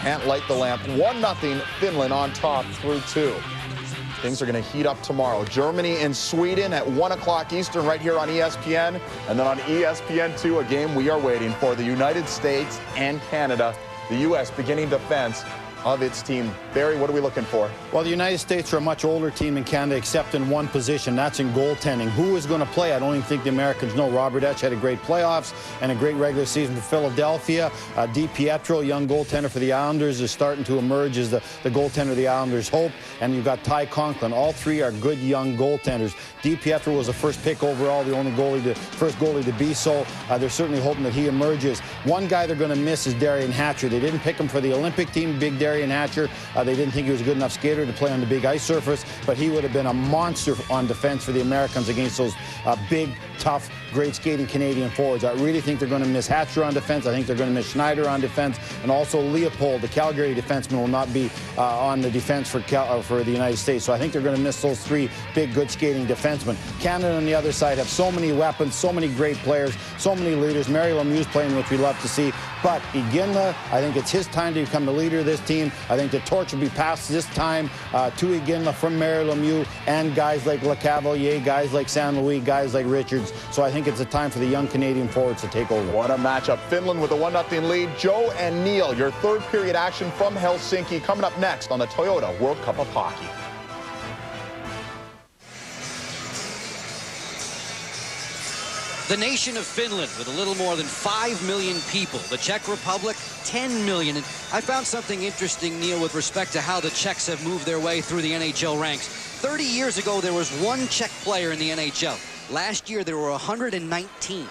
can't light the lamp. 1-0 Finland on top through 2. Things are going to heat up tomorrow. Germany and Sweden at 1 o'clock Eastern right here on ESPN. And then on ESPN2, a game we are waiting for. The United States and Canada. The U.S. beginning defense of its team. Barry, what are we looking for? Well, the United States are a much older team in Canada, except in one position. That's in goaltending. Who is going to play? I don't even think the Americans know. Robert Etch had a great playoffs and a great regular season for Philadelphia. DiPietro, young goaltender for the Islanders, is starting to emerge as the goaltender of the Islanders' hope. And you've got Ty Conklin. All three are good young goaltenders. DiPietro was the first pick overall, the only first goalie to be so. They're certainly hoping that he emerges. One guy they're going to miss is Darian Hatcher. They didn't pick him for the Olympic team, big Darian Hatcher. They didn't think he was a good enough skater to play on the big ice surface, but he would have been a monster on defense for the Americans against those big, tough, great skating Canadian forwards. I really think they're going to miss Hatcher on defense. I think they're going to miss Schneider on defense, and also Leopold, the Calgary defenseman, will not be on the defense for the United States. So I think they're going to miss those 3 big, good skating defensemen. Canada on the other side have so many weapons, so many great players, so many leaders. Mary Lemieux's playing, which we love to see. But Iginla, I think it's his time to become the leader of this team. I think the torch will be passed this time to Iginla from Mary Lemieux and guys like LeCavalier, guys like San Luis, guys like Richards. So I think it's a time for the young Canadian forwards to take over. What a matchup. Finland with a 1-0 lead. Joe and Neil, your third period action from Helsinki coming up next on the Toyota World Cup of Hockey. The nation of Finland with a little more than 5 million people. The Czech Republic, 10 million. And I found something interesting, Neil, with respect to how the Czechs have moved their way through the NHL ranks. 30 years ago, there was 1 Czech player in the NHL. Last year, there were 119.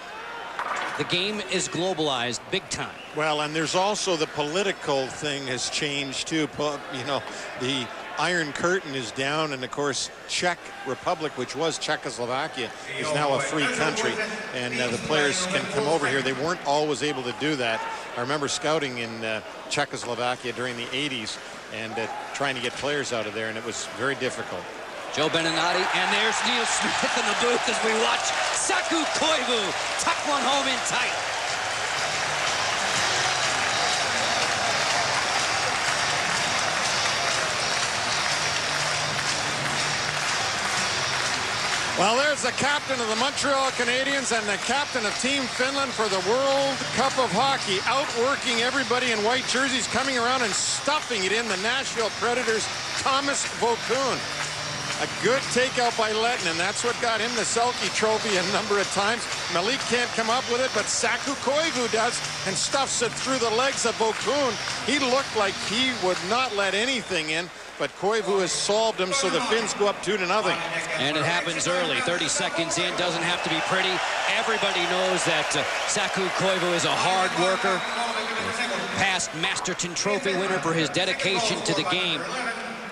The game is globalized big time. Well, and there's also the political thing has changed, too. You know, the Iron Curtain is down, and of course Czech Republic, which was Czechoslovakia, is now a free country, and the players can come over here. They weren't always able to do that. I remember scouting in Czechoslovakia during the 80s and trying to get players out of there, and it was very difficult. Joe Beninati, and there's Neil Smith in the booth as we watch Saku Koivu tuck one home in tight. Well, there's the captain of the Montreal Canadiens and the captain of Team Finland for the World Cup of Hockey, outworking everybody in white jerseys, coming around and stuffing it in the Nashville Predators, Thomas Vokoun. A good takeout by Lehtinen. That's what got him the Selke Trophy a number of times. Malik can't come up with it, but Saku Koivu does and stuffs it through the legs of Vokoun. He looked like he would not let anything in, but Koivu has solved him, so the Finns go up 2-0. And it happens early. 30 seconds in, doesn't have to be pretty. Everybody knows that Saku Koivu is a hard worker. Past Masterton Trophy winner for his dedication to the game.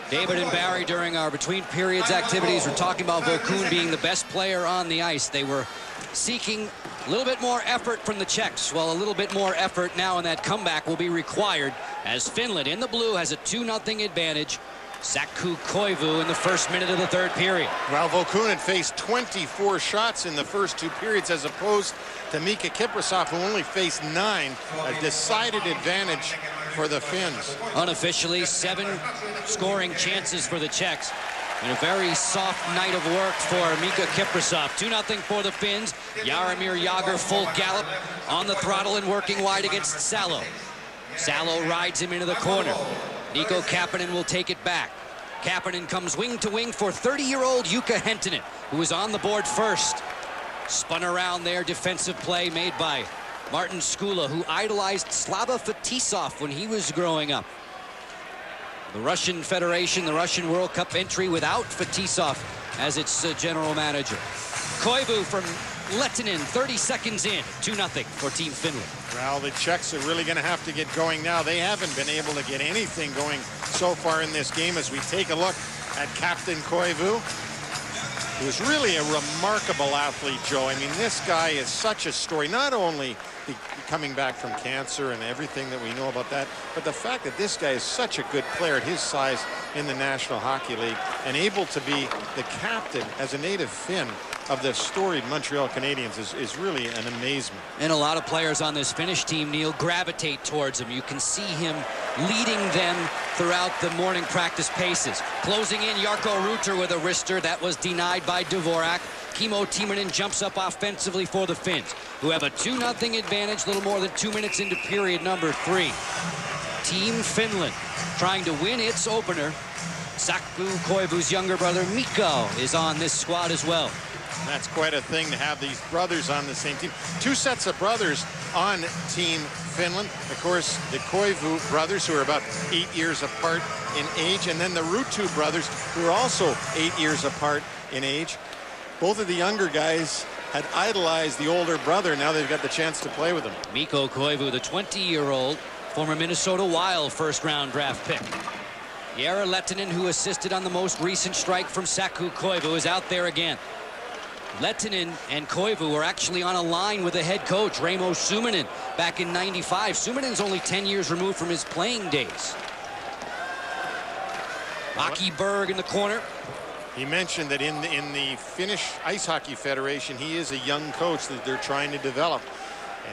David and Barry, during our between periods activities, were talking about Vokoun being the best player on the ice. They were seeking a little bit more effort from the Czechs. Well, a little bit more effort now, and that comeback will be required as Finland in the blue has a 2-0 advantage. Saku Koivu in the first minute of the third period. Well, Vokoun had faced 24 shots in the first 2 periods as opposed to Mika Kiprasov, who only faced 9. A decided advantage for the Finns. Unofficially, 7 scoring chances for the Czechs. And a very soft night of work for Mika Kiprasov. 2-0 for the Finns. Jaromir Jagr full gallop on the throttle and working wide against Salo. Salo rides him into the corner. Nico Kapanen will take it back. Kapanen comes wing to wing for 30-year-old Jukka Hentunen, who is on the board first. Spun around there, defensive play made by Martin Skula, who idolized Slava Fetisov when he was growing up. The Russian Federation, the Russian World Cup entry without Fetisov as its general manager. Koivu from Lehtinen, 30 seconds in, 2-0 for Team Finland. Well, the Czechs are really going to have to get going now. They haven't been able to get anything going so far in this game. As we take a look at Captain Koivu, who is really a remarkable athlete, Joe. I mean, this guy is such a story, not only coming back from cancer and everything that we know about that, but the fact that this guy is such a good player at his size in the National Hockey League and able to be the captain as a native Finn of the storied Montreal Canadiens is really an amazement. And a lot of players on this Finnish team, Neil, gravitate towards him. You can see him leading them throughout the morning practice paces. Closing in, Jarkko Ruuter with a wrister. That was denied by Dvorak. Kimmo Timonen jumps up offensively for the Finns, who have a 2-0 advantage, little more than 2 minutes into period number 3. Team Finland trying to win its opener. Saku Koivu's younger brother, Mikko, is on this squad as well. That's quite a thing to have these brothers on the same team. 2 sets of brothers on Team Finland. Of course, the Koivu brothers, who are about 8 years apart in age, and then the Ruutu brothers, who are also 8 years apart in age. Both of the younger guys had idolized the older brother. Now they've got the chance to play with him. Mikko Koivu, the 20-year-old, former Minnesota Wild first-round draft pick. Jere Lehtinen, who assisted on the most recent strike from Saku Koivu, is out there again. Lehtinen and Koivu were actually on a line with the head coach, Raimo Suominen, back in '95. Suominen's only 10 years removed from his playing days. Aki Berg in the corner. He mentioned that in the Finnish Ice Hockey Federation, he is a young coach that they're trying to develop.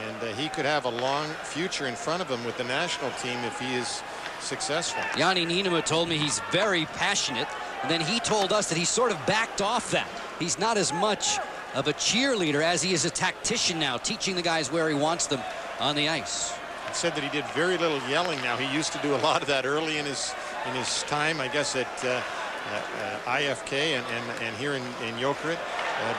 And he could have a long future in front of him with the national team if he is successful. Jani Niinema told me he's very passionate, and then he told us that he sort of backed off that. He's not as much of a cheerleader as he is a tactician now, teaching the guys where he wants them on the ice. He said that he did very little yelling now. He used to do a lot of that early in his time, I guess, at IFK and here in Jokerit,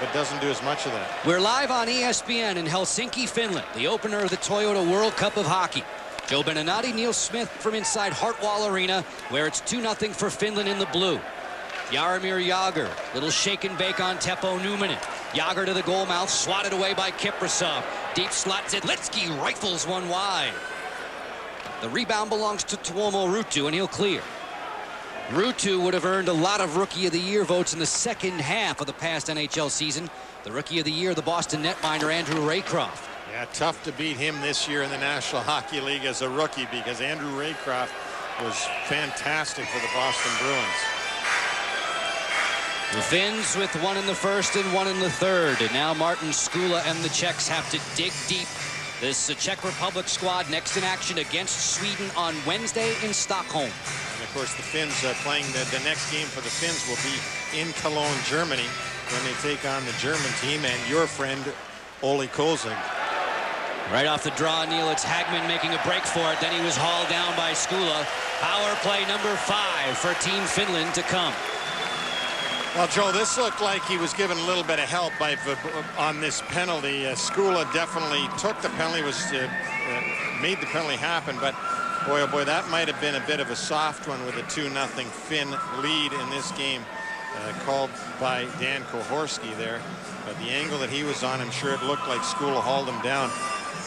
but doesn't do as much of that. We're live on ESPN in Helsinki, Finland, the opener of the Toyota World Cup of Hockey. Joe Beninati, Neil Smith from inside Hartwall Arena, where it's 2-0 for Finland in the blue. Jaromir Jagr, little shake and bake on Teppo Numminen. Jagr to the goal mouth, swatted away by Kiprasov. Deep slot, Zedlitsky rifles one wide. The rebound belongs to Tuomo Ruutu, and he'll clear. Ruutu would have earned a lot of Rookie of the Year votes in the second half of the past NHL season. The Rookie of the Year, the Boston netminder, Andrew Raycroft. Yeah, tough to beat him this year in the National Hockey League as a rookie, because Andrew Raycroft was fantastic for the Boston Bruins. The Finns with 1 in the first and 1 in the third. And now Martin Skula and the Czechs have to dig deep. This Czech Republic squad next in action against Sweden on Wednesday in Stockholm. And of course the Finns playing the next game for the Finns will be in Cologne, Germany, when they take on the German team and your friend Ole Kolzig. Right off the draw, Neil, it's Hagman making a break for it. Then he was hauled down by Skula. Power play number 5 for Team Finland to come. Well, Joe, this looked like he was given a little bit of help on this penalty. Skula definitely took the penalty, made the penalty happen, but boy, oh boy, that might have been a bit of a soft one with a 2-0 Finn lead in this game, called by Dan Kohorsky there. But the angle that he was on, I'm sure it looked like Skula hauled him down,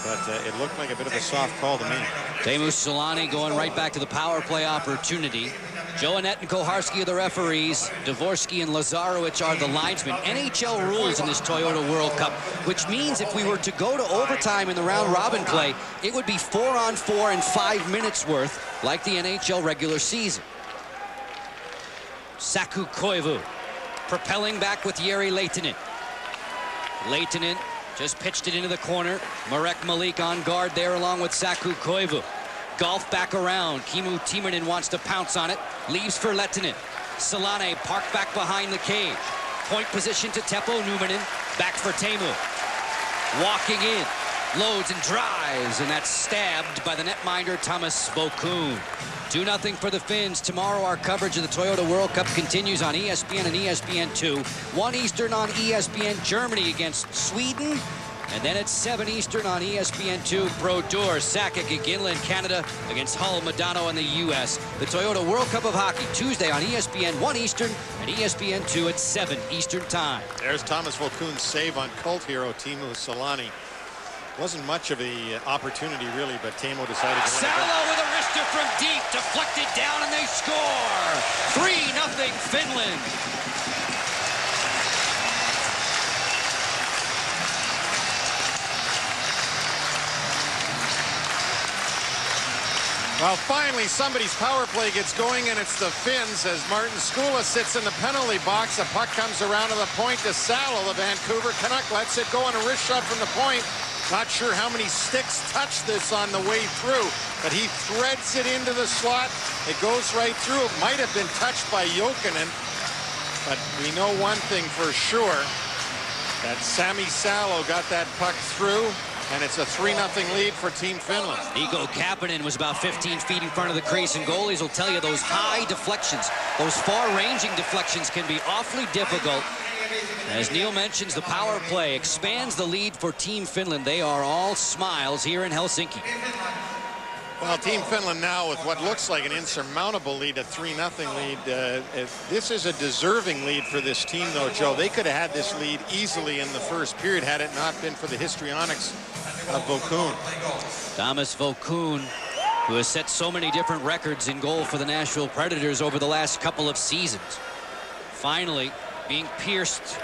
but it looked like a bit of a soft call to me. Teemu Selanne going right back to the power play opportunity. Joe Annette and Koharski are the referees. Dvorsky and Lazarowicz are the linesmen. NHL rules in this Toyota World Cup, which means if we were to go to overtime in the round-robin play, it would be 4-on-4 and 5 minutes worth, like the NHL regular season. Saku Koivu propelling back with Jere Lehtinen. Lehtinen just pitched it into the corner. Marek Malik on guard there along with Saku Koivu. Golf back around. Kimmo Timonen wants to pounce on it. Leaves for Lehtinen. Selanne parked back behind the cage. Point position to Teppo Numminen. Back for Teemu. Walking in. loads and drives, and that's stabbed by the netminder Thomas Vokoun. 2-0 for the Finns. Tomorrow our coverage of the Toyota World Cup continues on ESPN and ESPN2. 1 Eastern on ESPN, Germany against Sweden. And then at 7 Eastern on ESPN2, Pro Tour, Sakic and Ginland, Canada against Hull, Madano, and the U.S. The Toyota World Cup of Hockey, Tuesday on ESPN 1 Eastern and ESPN2 at 7 Eastern time. There's Thomas Vokoun's save on cult hero Teemu Selanne. Wasn't much of an opportunity, really, but Teemu decided to Salo with a wrister from deep, deflected down, and they score! 3-0 Finland. Well, finally, somebody's power play gets going, and it's the Finns as Martin Skula sits in the penalty box. The puck comes around to the point to Salo. The Vancouver Canuck lets it go on a wrist shot from the point. Not sure how many sticks touched this on the way through, but he threads it into the slot. It goes right through. It might have been touched by Jokinen, but we know one thing for sure, that Sami Salo got that puck through. And it's a 3-0 lead for Team Finland. Nico Kapanen was about 15 feet in front of the crease, and goalies will tell you those high deflections, those far-ranging deflections can be awfully difficult. As Neil mentions, the power play expands the lead for Team Finland. They are all smiles here in Helsinki. Well, Team Finland now with what looks like an insurmountable lead, a 3-0 lead. This is a deserving lead for this team, though, Joe. They could have had this lead easily in the first period had it not been for the histrionics of Vokoun. Thomas Vokoun, who has set so many different records in goal for the Nashville Predators over the last couple of seasons. Finally, being pierced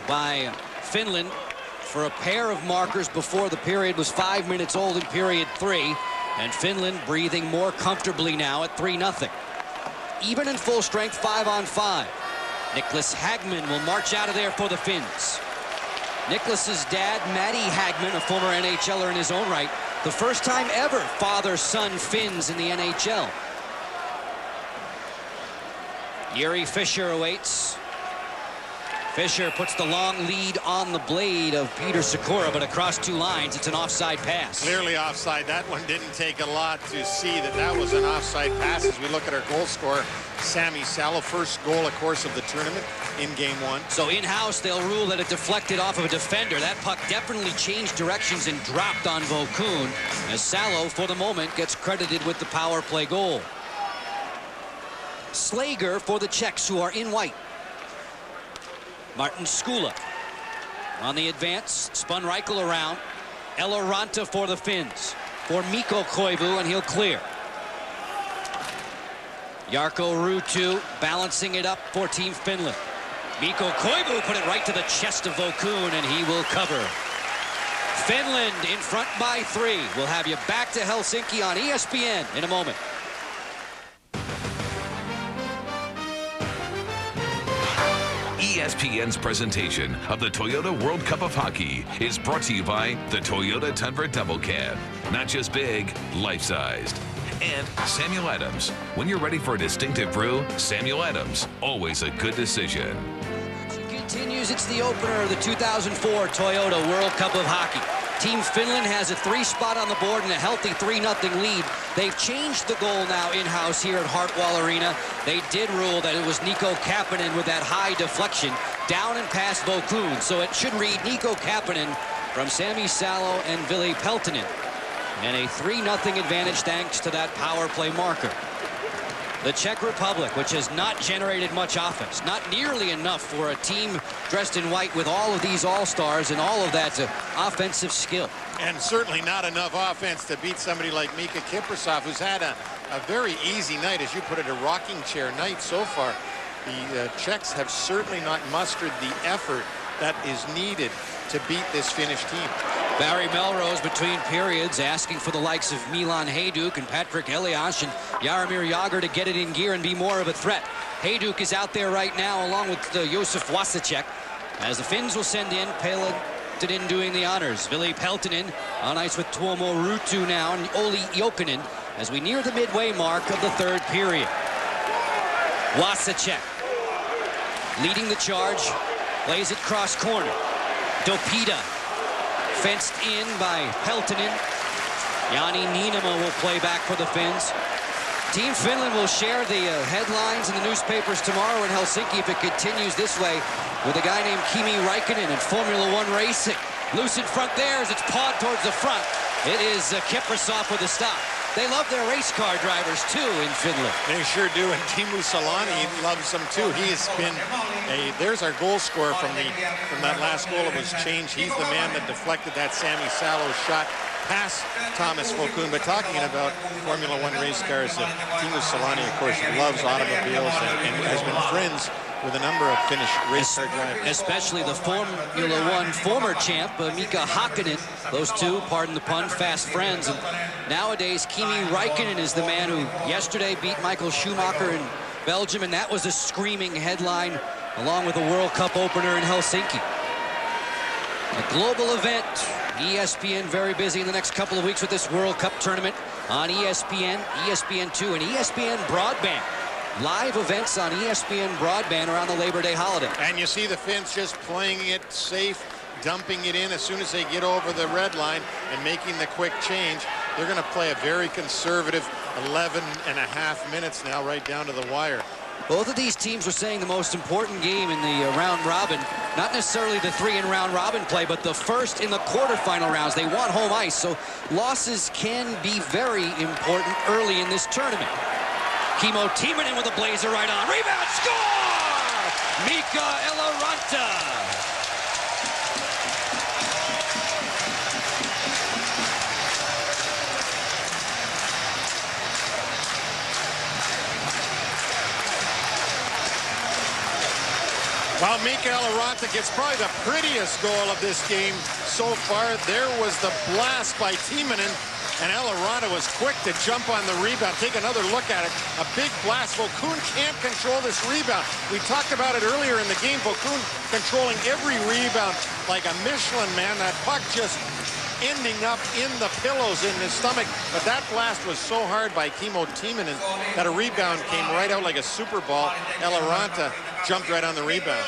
by Finland for a pair of markers before the period was 5 minutes old in period 3. And Finland breathing more comfortably now at 3-0. Even in full strength, 5-on-5. Niklas Hagman will march out of there for the Finns. Niklas's dad, Matty Hagman, a former NHLer in his own right, the first time ever father-son Finns in the NHL. Yuri Fischer awaits. Fischer puts the long lead on the blade of Peter Sikora, but across 2 lines, it's an offside pass. Clearly offside. That one didn't take a lot to see that that was an offside pass as we look at our goal scorer, Sami Salo. First goal, of course, of the tournament in Game 1. So in-house, they'll rule that it deflected off of a defender. That puck definitely changed directions and dropped on Vokoun, as Salo, for the moment, gets credited with the power play goal. Slager for the Czechs, who are in white. Martin Skula on the advance, spun Reichel around. Eloranta for the Finns. For Mikko Koivu, and he'll clear. Jarkko Ruutu balancing it up for Team Finland. Mikko Koivu put it right to the chest of Vokoun, and he will cover. Finland in front by 3. We'll have you back to Helsinki on ESPN in a moment. ESPN's presentation of the Toyota World Cup of Hockey is brought to you by the Toyota Tundra Double Cab. Not just big, life-sized. And Samuel Adams. When you're ready for a distinctive brew, Samuel Adams, always a good decision. Continues. It's the opener of the 2004 Toyota World Cup of Hockey. Team Finland has a 3 spot on the board and a healthy 3-0 lead. They've changed the goal now in-house here at Hartwall Arena. They did rule that it was Nico Kapanen with that high deflection down and past Vokoun. So it should read Nico Kapanen from Sami Salo and Ville Peltonen. And a 3-0 advantage thanks to that power play marker. The Czech Republic, which has not generated much offense, not nearly enough for a team dressed in white with all of these all-stars and all of that offensive skill. And certainly not enough offense to beat somebody like Mika Kiprasov, who's had a very easy night, as you put it, a rocking chair night so far. The Czechs have certainly not mustered the effort that is needed to beat this Finnish team. Barry Melrose between periods asking for the likes of Milan Hajduk and Patrick Elias and Jaromir Jagr to get it in gear and be more of a threat. Hajduk is out there right now along with Josef Wasacek, as the Finns will send in Peltonen doing the honors. Ville Peltonen on ice with Tuomo Ruutu now and Olli Jokinen as we near the midway mark of the 3rd period. Wasacek leading the charge, plays it cross corner. Dopita Fenced in by Peltonen. Jani Niinema will play back for the Finns. Team Finland will share the headlines in the newspapers tomorrow in Helsinki if it continues this way with a guy named Kimi Räikkönen in Formula One racing. Loose in front there as it's pawed towards the front. It is Kiprasov with a stop. They love their race car drivers, too, in Finland. They sure do, and Teemu Selanne loves them, too. He has been there's our goal scorer from that last goal. It was changed. He's the man that deflected that Sami Salo shot past Thomas Vokoun. But talking about Formula One race cars, Teemu Selanne, of course, loves automobiles and has been friends with a number of Finnish race car drivers. Especially the Formula One former champ, Mika Hakkinen. Those two, pardon the pun, fast friends. And nowadays, Kimi Räikkönen is the man who yesterday beat Michael Schumacher in Belgium, and that was a screaming headline, along with the World Cup opener in Helsinki. A global event. ESPN very busy in the next couple of weeks with this World Cup tournament on ESPN, ESPN2, and ESPN Broadband. Live events on ESPN Broadband around the Labor Day holiday. And you see the Finns just playing it safe, dumping it in as soon as they get over the red line and making the quick change. They're going to play a very conservative 11.5 minutes now, right down to the wire. Both of these teams were saying the most important game in the round robin, not necessarily the 3 in round robin play, but the first in the quarterfinal rounds. They want home ice, so losses can be very important early in this tournament. Kimmo Timonen with a blazer right on. Rebound, score! Mika Eloranta. While Mika Eloranta gets probably the prettiest goal of this game so far, there was the blast by Timonen. And Eloranta was quick to jump on the rebound. Take another look at it. A big blast. Vokoun can't control this rebound. We talked about it earlier in the game. Vokoun controlling every rebound like a Michelin man. That puck just ending up in the pillows in his stomach. But that blast was so hard by Kimmo Timonen that a rebound came right out like a super ball. Eloranta jumped right on the rebound.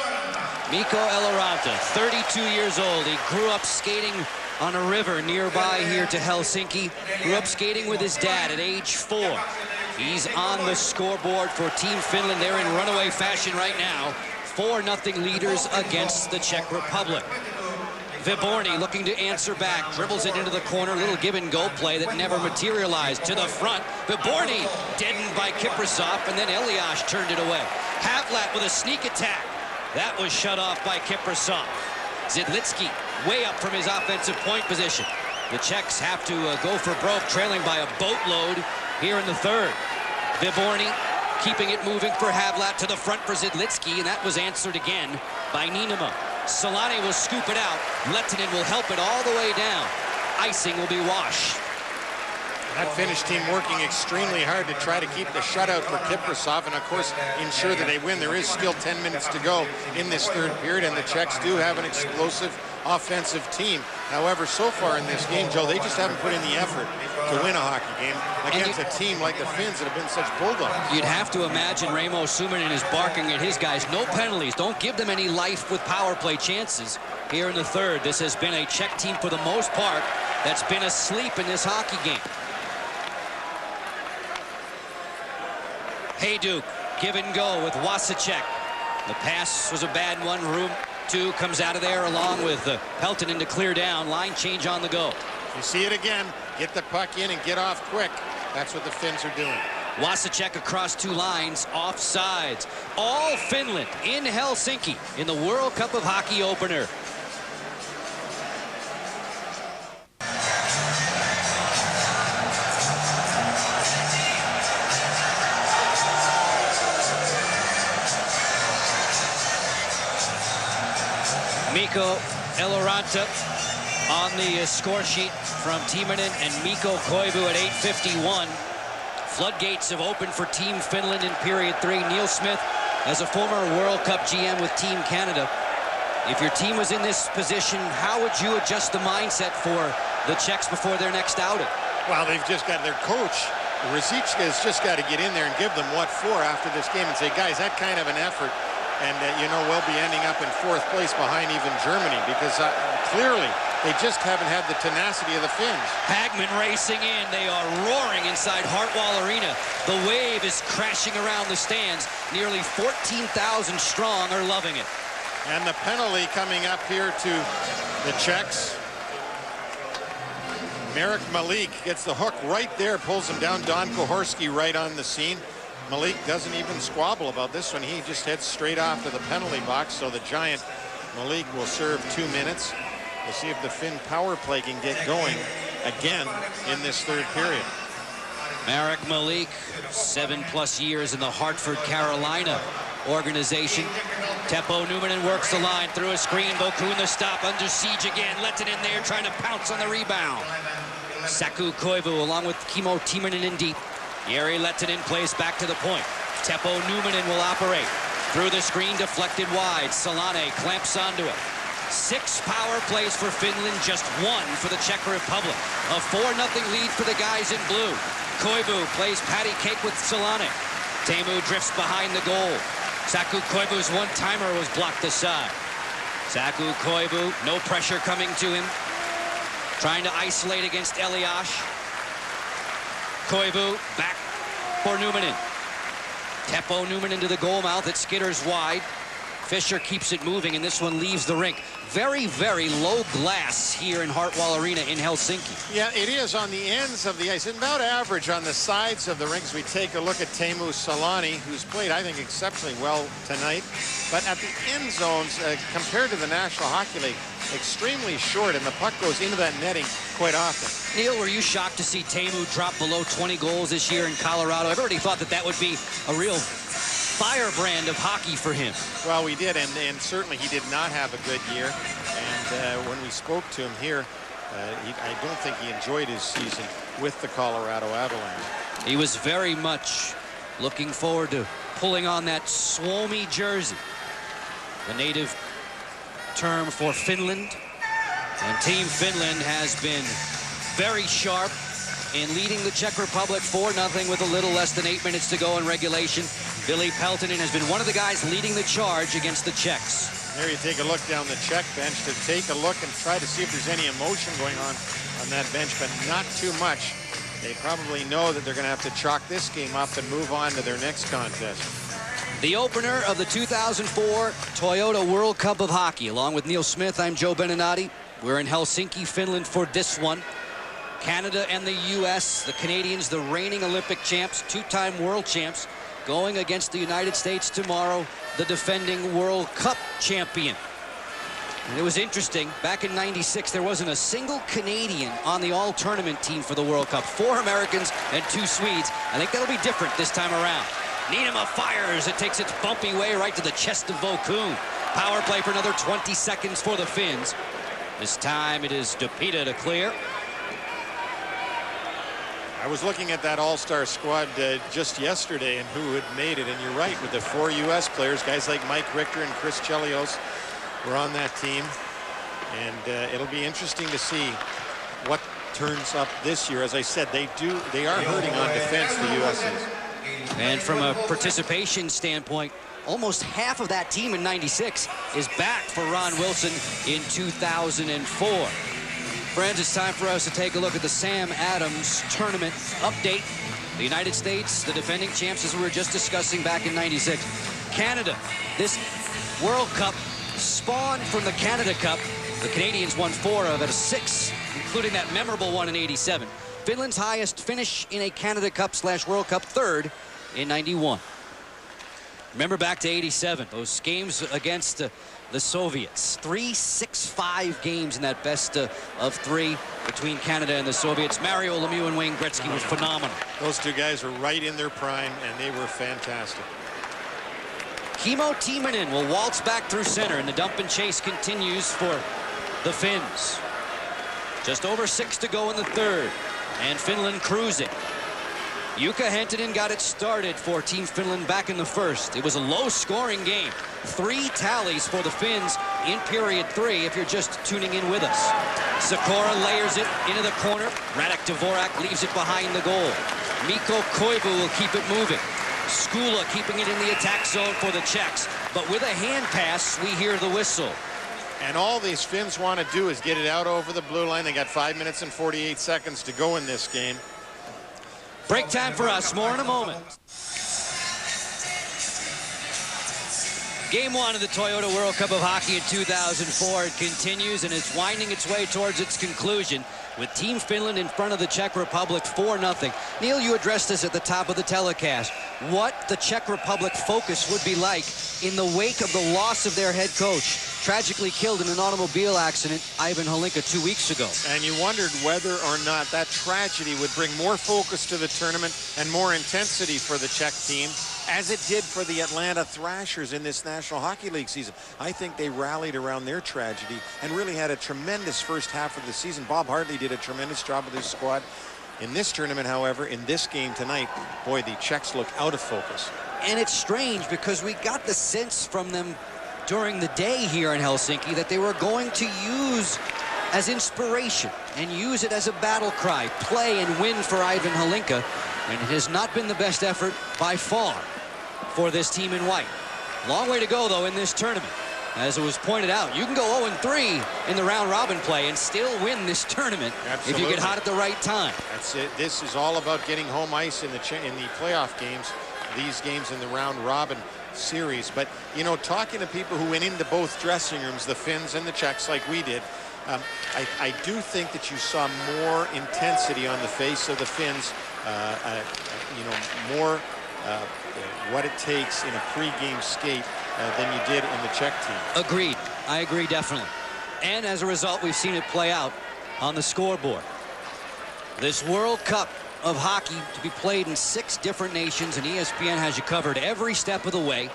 Mikko Eloranta, 32 years old. He grew up skating on a river nearby here to Helsinki. Grew up skating with his dad at age 4. He's on the scoreboard for Team Finland. They're in runaway fashion right now. 4-0 leaders against the Czech Republic. Vyborny looking to answer back. Dribbles it into the corner. Little give-and-go play that never materialized. To the front. Vyborny deadened by Kiprasov, and then Elias turned it away. Havlat with a sneak attack. That was shut off by Kiprasov. Zidlitsky way up from his offensive point position. The Czechs have to go for broke, trailing by a boatload here in the third. Vyborny keeping it moving for Havlat, to the front for Zidlitsky, and that was answered again by Niinema. Selanne will scoop it out. Lehtinen will help it all the way down. Icing will be washed. That Finnish team working extremely hard to try to keep the shutout for Kiprasov and, of course, ensure that they win. There is still 10 minutes to go in this third period, and the Czechs do have an explosive offensive team. However, so far in this game, Joe, they just haven't put in the effort to win a hockey game against a team like the Finns that have been such bulldogs. You'd have to imagine Raimo Suominen is barking at his guys. No penalties. Don't give them any life with power play chances here in the third. This has been a Czech team, for the most part, that's been asleep in this hockey game. Hayduk, give and go with Wasacek. The pass was a bad one. Room 2 comes out of there along with Peltonen to clear down. Line change on the go. You see it again. Get the puck in and get off quick. That's what the Finns are doing. Wasacek across 2 lines, offsides. All Finland in Helsinki in the World Cup of Hockey opener. Mikko Eloranta on the score sheet from Timonen and Mikko Koivu at 8:51. Floodgates have opened for Team Finland in period 3. Neil Smith, as a former World Cup GM with Team Canada, if your team was in this position, how would you adjust the mindset for the Czechs before their next outing? Well, they've just got their coach, Ruzicka, has just got to get in there and give them what for after this game and say, guys, that kind of an effort, and you know, we'll be ending up in 4th place behind even Germany, because clearly They just haven't had the tenacity of the Finns. Hagman racing in. They are roaring inside Hartwall Arena. The wave is crashing around the stands. Nearly 14,000 strong are loving it. And the penalty coming up here to the Czechs. Marek Malik gets the hook right there, pulls him down. Don Koharski right on the scene. Malik doesn't even squabble about this one. He just heads straight off to the penalty box. So the giant Malik will serve 2 minutes. We'll see if the Finn power play can get going again in this third period. Marek Malik, 7+ years in the Hartford, Carolina organization. Teppo Numminen works the line through a screen. Vokun the stop, under siege again. Lehtinen there trying to pounce on the rebound. Saku Koivu along with Kimmo Timonen in deep. Jari Lehtinen plays back to the point. Teppo Numminen will operate. Through the screen, deflected wide. Solane clamps onto it. 6 power plays for Finland, just 1 for the Czech Republic. A 4-0 lead for the guys in blue. Koivu plays patty cake with Solane. Teemu drifts behind the goal. Saku Koivu's one-timer was blocked aside. Saku Koivu, no pressure coming to him. Trying to isolate against Elias. Koivu back for Numminen. Teppo Numminen to the goal mouth. It skitters wide. Fischer keeps it moving, and this one leaves the rink. Very, very low glass here in Hartwall Arena in Helsinki. Yeah, it is on the ends of the ice. It's about average on the sides of the rinks. We take a look at Teemu Solane, who's played, I think, exceptionally well tonight. But at the end zones, compared to the National Hockey League, extremely short, and the puck goes into that netting quite often. Neil, were you shocked to see Teemu drop below 20 goals this year in Colorado? Everybody thought that that would be a real firebrand of hockey for him. Well, we did, and certainly he did not have a good year. And when we spoke to him here, I don't think he enjoyed his season with the Colorado Avalanche. He was very much looking forward to pulling on that Suomi jersey, the native term for Finland. And Team Finland has been very sharp in leading the Czech Republic 4-0 with a little less than 8 minutes to go in regulation. Billy Peltonen has been one of the guys leading the charge against the Czechs. There you take a look down the Czech bench to take a look and try to see if there's any emotion going on that bench, but not too much. They probably know that they're going to have to chalk this game up and move on to their next contest. The opener of the 2004 Toyota World Cup of Hockey. Along with Neil Smith, I'm Joe Beninati. We're in Helsinki, Finland for this one. Canada and the U.S., the Canadians, the reigning Olympic champs, 2-time world champs, going against the United States tomorrow, the defending World Cup champion. And it was interesting, back in '96, there wasn't a single Canadian on the all-tournament team for the World Cup. 4 Americans and 2 Swedes. I think that'll be different this time around. Niinema fires. It takes its bumpy way right to the chest of Vokun. Power play for another 20 seconds for the Finns. This time it is DePita to clear. I was looking at that all-star squad just yesterday and who had made it, and you're right, with the 4 U.S. players, guys like Mike Richter and Chris Chelios were on that team, and it'll be interesting to see what turns up this year. As I said, they are hurting on defense, the U.S. is. And from a participation standpoint, almost half of that team in '96 is back for Ron Wilson in 2004. Friends, it's time for us to take a look at the Sam Adams tournament update. The United States, the defending champs, as we were just discussing back in '96. Canada, this World Cup spawned from the Canada Cup. The Canadians won 4 out of 6, including that memorable one in '87. Finland's highest finish in a Canada Cup / World Cup, 3rd in '91. Remember back to '87, those games against the Soviets. 3-6-5 games in that best of 3 between Canada and the Soviets. Mario Lemieux and Wayne Gretzky were phenomenal. Those 2 guys were right in their prime, and they were fantastic. Kimmo Timonen will waltz back through center, and the dump and chase continues for the Finns. Just over 6 to go in the 3rd, and Finland cruising. Jukka Hentunen got it started for Team Finland back in the 1st. It was a low-scoring game. 3 tallies for the Finns in period 3 if you're just tuning in with us. Sikora layers it into the corner. Radek Dvorak leaves it behind the goal. Mikko Koivu will keep it moving. Skula keeping it in the attack zone for the Czechs. But with a hand pass, we hear the whistle. And all these Finns want to do is get it out over the blue line. They got 5 minutes and 48 seconds to go in this game. Break time for us. More in a moment. Game 1 of the Toyota World Cup of Hockey in 2004. It continues, and it's winding its way towards its conclusion with Team Finland in front of the Czech Republic 4-0. Neil, you addressed this at the top of the telecast. What the Czech Republic focus would be like in the wake of the loss of their head coach, tragically killed in an automobile accident, Ivan Halinka, 2 weeks ago. And you wondered whether or not that tragedy would bring more focus to the tournament and more intensity for the Czech team, as it did for the Atlanta Thrashers in this National Hockey League season. I think they rallied around their tragedy and really had a tremendous first half of the season. Bob Hartley did a tremendous job with his squad. In this tournament, however, in this game tonight, boy, the Czechs look out of focus. And it's strange because we got the sense from them during the day here in Helsinki that they were going to use as inspiration and use it as a battle cry, play and win for Ivan Halinka. And it has not been the best effort by far for this team in white. Long way to go, though, in this tournament. As it was pointed out, you can go 0-3 in the round-robin play and still win this tournament. Absolutely. If you get hot at the right time. That's it. This is all about getting home ice in the playoff games, these games in the round-robin series. But, you know, talking to people who went into both dressing rooms, the Finns and the Czechs, like we did, I do think that you saw more intensity on the face of the Finns, you know, more what it takes in a pre-game skate than you did in the Czech team. Agreed. I agree, definitely. And as a result, we've seen it play out on the scoreboard. This World Cup of hockey to be played in 6 different nations, and ESPN has you covered every step of the way.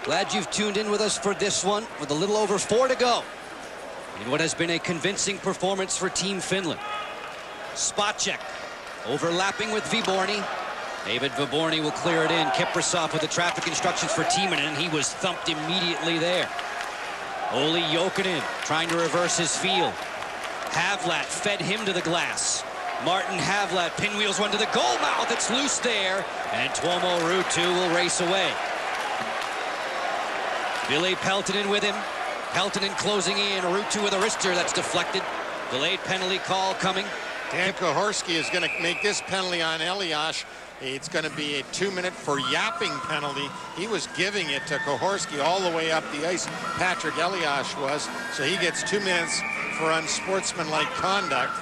Glad you've tuned in with us for this one with a little over 4 to go in what has been a convincing performance for Team Finland. Spot check, overlapping with Viborny. David Viborny will clear it in. Kiprasov with the traffic instructions for Timonen, and he was thumped immediately there. Olli Jokinen trying to reverse his field. Havlat fed him to the glass. Martin Havlat pinwheels one to the goal mouth. It's loose there, and Tuomo Ruutu will race away. Ville Peltonen with him. Peltonen closing in. Ruutu with a wrister that's deflected. Delayed penalty call coming. Dan Koharski is going to make this penalty on Elias. It's going to be a 2-minute for yapping penalty. He was giving it to Koharski all the way up the ice. Patrick Elias was. So he gets 2 minutes for unsportsmanlike conduct.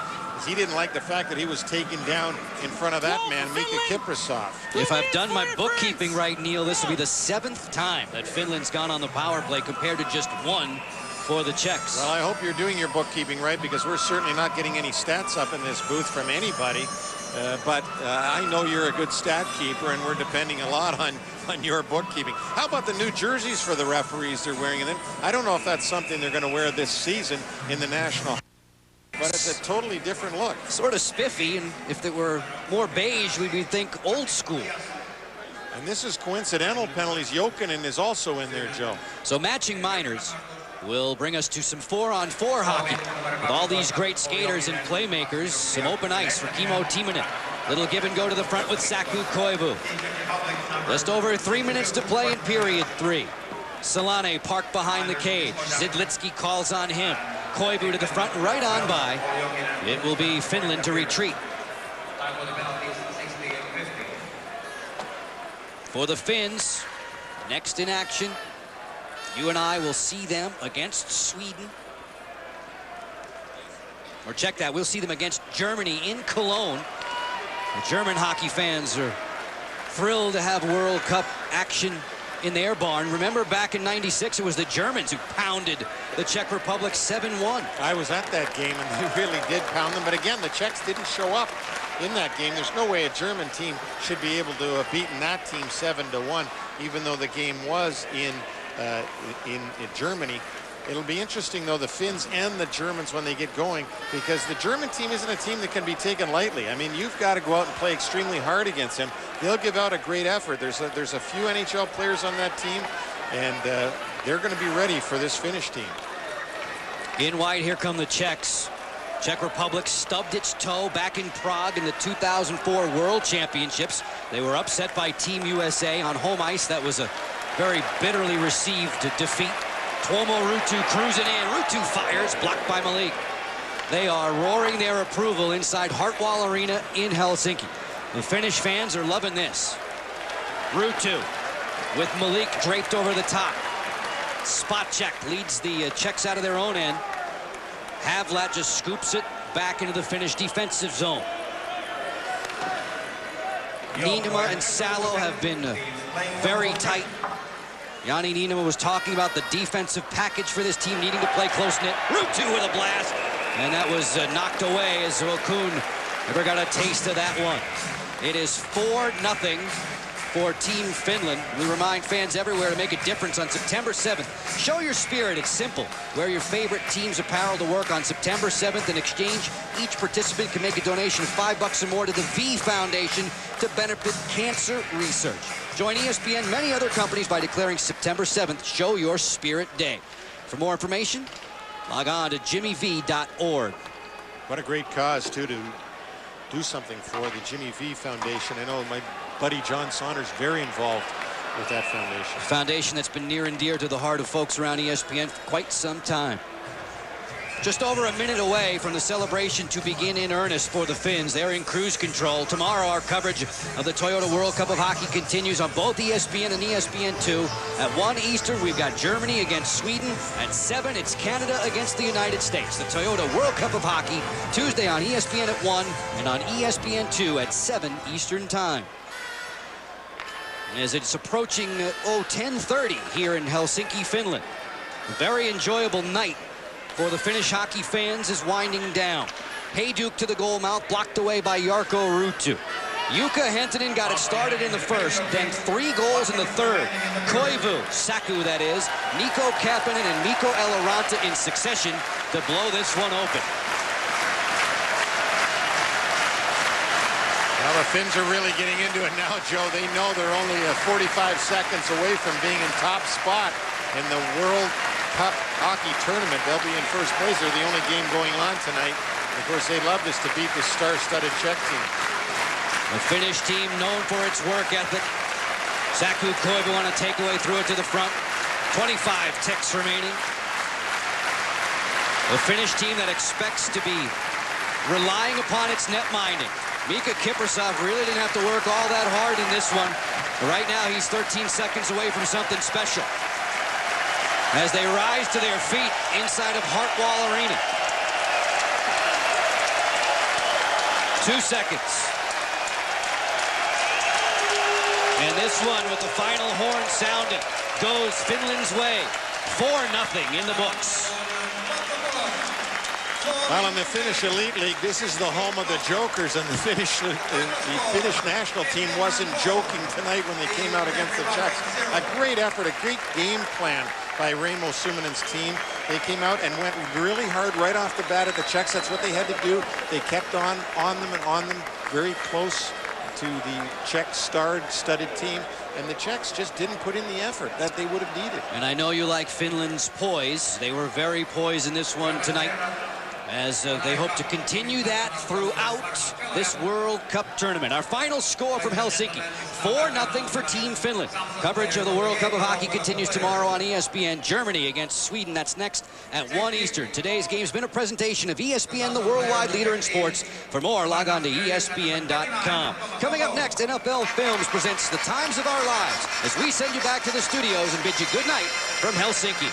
He didn't like the fact that he was taken down in front of that man, Mika Kiprasov. If I've done my bookkeeping right, Neil, this will be the 7th time that Finland's gone on the power play compared to just 1 for the Czechs. Well, I hope you're doing your bookkeeping right, because we're certainly not getting any stats up in this booth from anybody. But I know you're a good stat keeper, and we're depending a lot on your bookkeeping. How about the new jerseys for the referees they're wearing? And then I don't know if that's something they're going to wear this season in the national. But it's a totally different look. Sort of spiffy, and if it were more beige, we'd think old school. And this is coincidental penalties. Jokinen is also in there, Joe. So matching minors will bring us to some 4-on-4 hockey. With all these great skaters and playmakers, some open ice for Kimmo Timonen. Little give and go to the front with Saku Koivu. Just over 3 minutes to play in period 3. Solane parked behind the cage. Zidlitsky calls on him. Koivu to the front, right on by. It will be Finland to retreat. For the Finns, next in action, you and I will see them against Sweden. Or check that, we'll see them against Germany in Cologne. The German hockey fans are thrilled to have World Cup action in their barn. Remember back in '96, it was the Germans who pounded the Czech Republic 7-1. I was at that game, and they really did pound them. But again, the Czechs didn't show up in that game. There's no way a German team should be able to have beaten that team 7-1, even though the game was in Germany. It'll be interesting, though, the Finns and the Germans when they get going, because the German team isn't a team that can be taken lightly. I mean, you've got to go out and play extremely hard against them. They'll give out a great effort. There's a few NHL players on that team, and they're going to be ready for this Finnish team. In white, here come the Czechs. Czech Republic stubbed its toe back in Prague in the 2004 World Championships. They were upset by Team USA on home ice. That was a very bitterly received defeat. Tuomo Ruutu cruising in. Ruutu fires, blocked by Malik. They are roaring their approval inside Hartwall Arena in Helsinki. The Finnish fans are loving this. Ruutu with Malik draped over the top. Spot check leads the Czechs out of their own end. Havlat just scoops it back into the Finnish defensive zone. Niinema and Salo have been very tight. Jani Niinema was talking about the defensive package for this team needing to play close-knit. Ruutu with a blast. And that was knocked away as Okun never got a taste of that one. It is 4-0 for Team Finland. We remind fans everywhere to make a difference on September 7th. Show your spirit. It's simple. Wear your favorite team's apparel to work on September 7th. In exchange, each participant can make a donation of $5 or more to the V Foundation to benefit cancer research. Join ESPN and many other companies by declaring September 7th Show Your Spirit Day. For more information, log on to jimmyv.org. What a great cause, too, to do something for the Jimmy V Foundation. I know my buddy John Saunders very involved with that foundation. A foundation that's been near and dear to the heart of folks around ESPN for quite some time. Just over a minute away from the celebration to begin in earnest for the Finns. They're in cruise control. Tomorrow, our coverage of the Toyota World Cup of Hockey continues on both ESPN and ESPN2. At 1 Eastern, we've got Germany against Sweden. At 7, it's Canada against the United States. The Toyota World Cup of Hockey, Tuesday on ESPN at 1 and on ESPN2 at 7 Eastern Time. As it's approaching 10:30 here in Helsinki, Finland. A very enjoyable night for the Finnish hockey fans is winding down. Heyduk to the goal mouth, blocked away by Jarkko Ruutu. Jukka Hentunen got it started in the first, then 3 goals in the third. Koivu, Saku that is, Nico Kapanen and Mikko Eloranta in succession to blow this one open. Well, the Finns are really getting into it now, Joe. They know they're only 45 seconds away from being in top spot in the World Cup hockey tournament. They'll be in first place. They're the only game going on tonight. Of course, they love this to beat the star-studded Czech team. The Finnish team known for its work ethic. Saku Koivu on a takeaway, threw it to the front. 25 ticks remaining. The Finnish team that expects to be relying upon its net minding. Mika Kiprasov really didn't have to work all that hard in this one. But right now, he's 13 seconds away from something special. As they rise to their feet inside of Hartwall Arena. 2 seconds. And this one with the final horn sounding goes Finland's way. 4-0 in the books. Well, in the Finnish Elite League, this is the home of the jokers, and the Finnish national team wasn't joking tonight when they came out against the Czechs. A great effort, a great game plan by Raimo Suminen's team. They came out and went really hard right off the bat at the Czechs. That's what they had to do. They kept on them, very close to the Czech star-studded team. And the Czechs just didn't put in the effort that they would have needed. And I know you like Finland's poise. They were very poised in this one tonight, as they hope to continue that throughout this World Cup tournament. Our final score from Helsinki, 4-0 for Team Finland. Coverage of the World Cup of Hockey continues tomorrow on ESPN. Germany against Sweden, that's next at 1 Eastern. Today's game has been a presentation of ESPN, the worldwide leader in sports. For more, log on to ESPN.com. Coming up next, NFL Films presents The Times of Our Lives, as we send you back to the studios and bid you good night from Helsinki.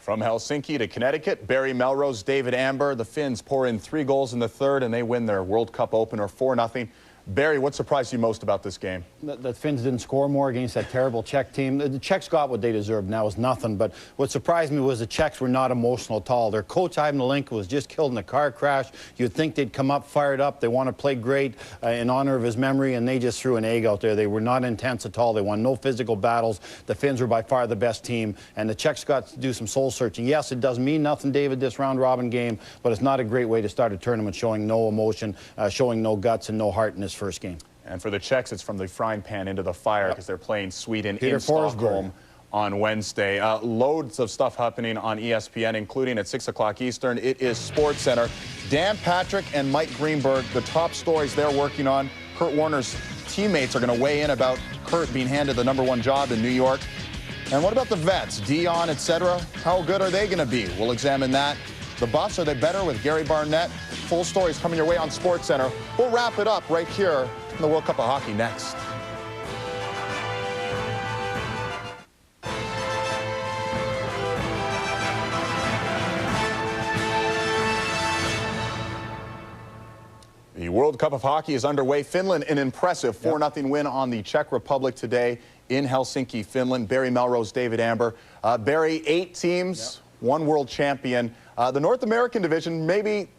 From Helsinki to Connecticut, Barry Melrose, David Amber. The Finns pour in 3 goals in the third, and they win their World Cup opener 4-0. Barry, what surprised you most about this game? The Finns didn't score more against that terrible Czech team. The Czechs got what they deserved, and that was nothing. But what surprised me was the Czechs were not emotional at all. Their coach, Ivan Malenko, was just killed in a car crash. You'd think they'd come up fired up. They want to play great in honor of his memory, and they just threw an egg out there. They were not intense at all. They won no physical battles. The Finns were by far the best team, and the Czechs got to do some soul-searching. Yes, it doesn't mean nothing, David, this round-robin game, but it's not a great way to start a tournament, showing no emotion, showing no guts and no heart in this first game. And for the Czechs, it's from the frying pan into the fire, because they're playing Sweden in Stockholm on Wednesday. Loads of stuff happening on ESPN, including at 6 o'clock Eastern. It is Sports Center. Dan Patrick and Mike Greenberg, the top stories they're working on. Kurt Warner's teammates are going to weigh in about Kurt being handed the #1 job in New York. And what about the vets, Dion, etc.? How good are they going to be? We'll examine that. The Buffs, are they better with Gary Barnett? Full stories coming your way on SportsCenter. We'll wrap it up right here in the World Cup of Hockey next. The World Cup of Hockey is underway. Finland, an impressive 4-0 win on the Czech Republic today in Helsinki, Finland. Barry Melrose, David Amber. Barry, 8 teams, 1 world champion. The North American division, maybe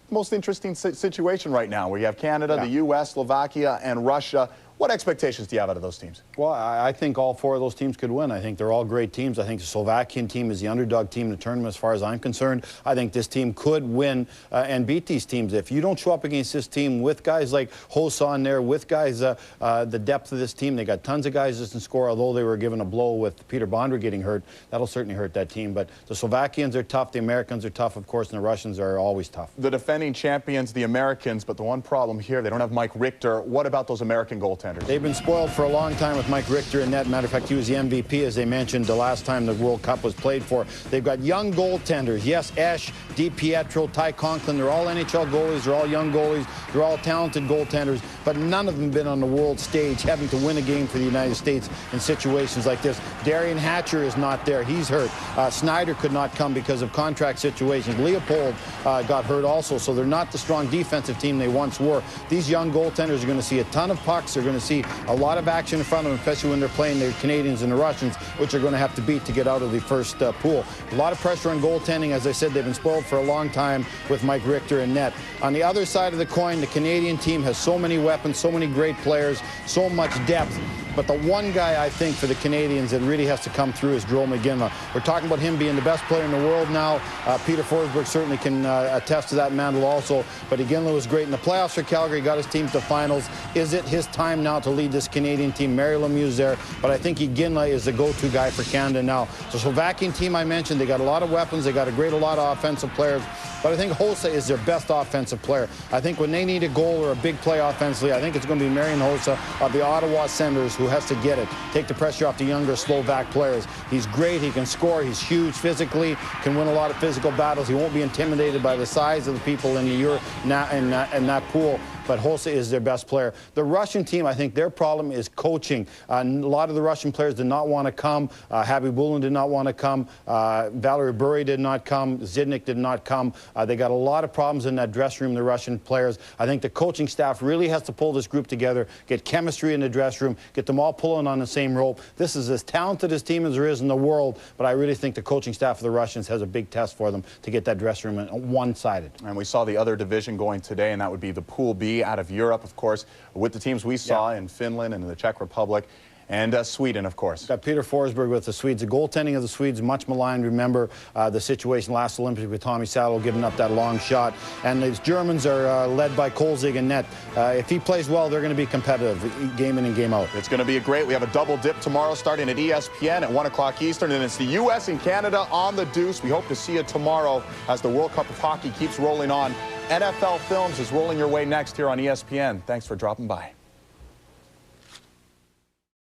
the most interesting situation right now, where you have Canada, the U.S., Slovakia, and Russia. What expectations do you have out of those teams? Well, I think all 4 of those teams could win. I think they're all great teams. I think the Slovakian team is the underdog team in the tournament as far as I'm concerned. I think this team could win and beat these teams. If you don't show up against this team with guys like Hossa on there, with guys, the depth of this team, they got tons of guys that can score, although they were given a blow with Peter Bondra getting hurt. That'll certainly hurt that team. But the Slovakians are tough, the Americans are tough, of course, and the Russians are always tough. The defending champions, the Americans, but the one problem here, they don't have Mike Richter. What about those American goaltenders? They've been spoiled for a long time with Mike Richter in net. Matter of fact, he was the MVP, as they mentioned, the last time the World Cup was played for. They've got young goaltenders. Yes, Esch, Di Pietro, Ty Conklin, they're all NHL goalies. They're all young goalies. They're all talented goaltenders, but none of them been on the world stage having to win a game for the United States in situations like this. Darian Hatcher is not there. He's hurt. Snyder could not come because of contract situations. Leopold got hurt also, so they're not the strong defensive team they once were. These young goaltenders are going to see a ton of pucks. They're going to see a lot of action in front of them, especially when they're playing the Canadians and the Russians, which are going to have to beat to get out of the first pool. A lot of pressure on goaltending. As I said, they've been spoiled for a long time with Mike Richter in net. On the other side of the coin, the Canadian team has so many weapons, so many great players, so much depth. But the one guy I think for the Canadians that really has to come through is Joel McGinley. We're talking about him being the best player in the world now. Peter Forsberg certainly can attest to that mantle also. But McGinley was great in the playoffs for Calgary, got his team to finals. Is it his time now to lead this Canadian team? Mary Lemieux's there, but I think McGinley is the go-to guy for Canada now. The Slovakian team I mentioned, they got a lot of weapons. They got a lot of offensive players. But I think Hossa is their best offensive player. I think when they need a goal or a big play offensively, I think it's going to be Marian Hossa of the Ottawa Senators who has to get it. Take the pressure off the younger Slovak players. He's great. He can score. He's huge physically, can win a lot of physical battles. He won't be intimidated by the size of the people in that pool. But Hossa is their best player. The Russian team, I think their problem is coaching. A lot of the Russian players did not want to come. Habib Bulin did not want to come. Valery Bury did not come. Zidnik did not come. They got a lot of problems in that dressing room, the Russian players. I think the coaching staff really has to pull this group together, get chemistry in the dressing room, get them all pulling on the same rope. This is as talented a team as there is in the world, but I really think the coaching staff of the Russians has a big test for them to get that dressing room one-sided. And we saw the other division going today, and that would be the Pool B out of Europe, of course, with the teams we saw in Finland and in the Czech Republic. And Sweden, of course. Got Peter Forsberg with the Swedes. The goaltending of the Swedes, much maligned. Remember the situation last Olympics with Tommy Saddle giving up that long shot. And the Germans are led by Kolzig in net. If he plays well, they're going to be competitive, game in and game out. It's going to be great. We have a double dip tomorrow starting at ESPN at 1 o'clock Eastern. And it's the U.S. and Canada on the deuce. We hope to see you tomorrow as the World Cup of Hockey keeps rolling on. NFL Films is rolling your way next here on ESPN. Thanks for dropping by.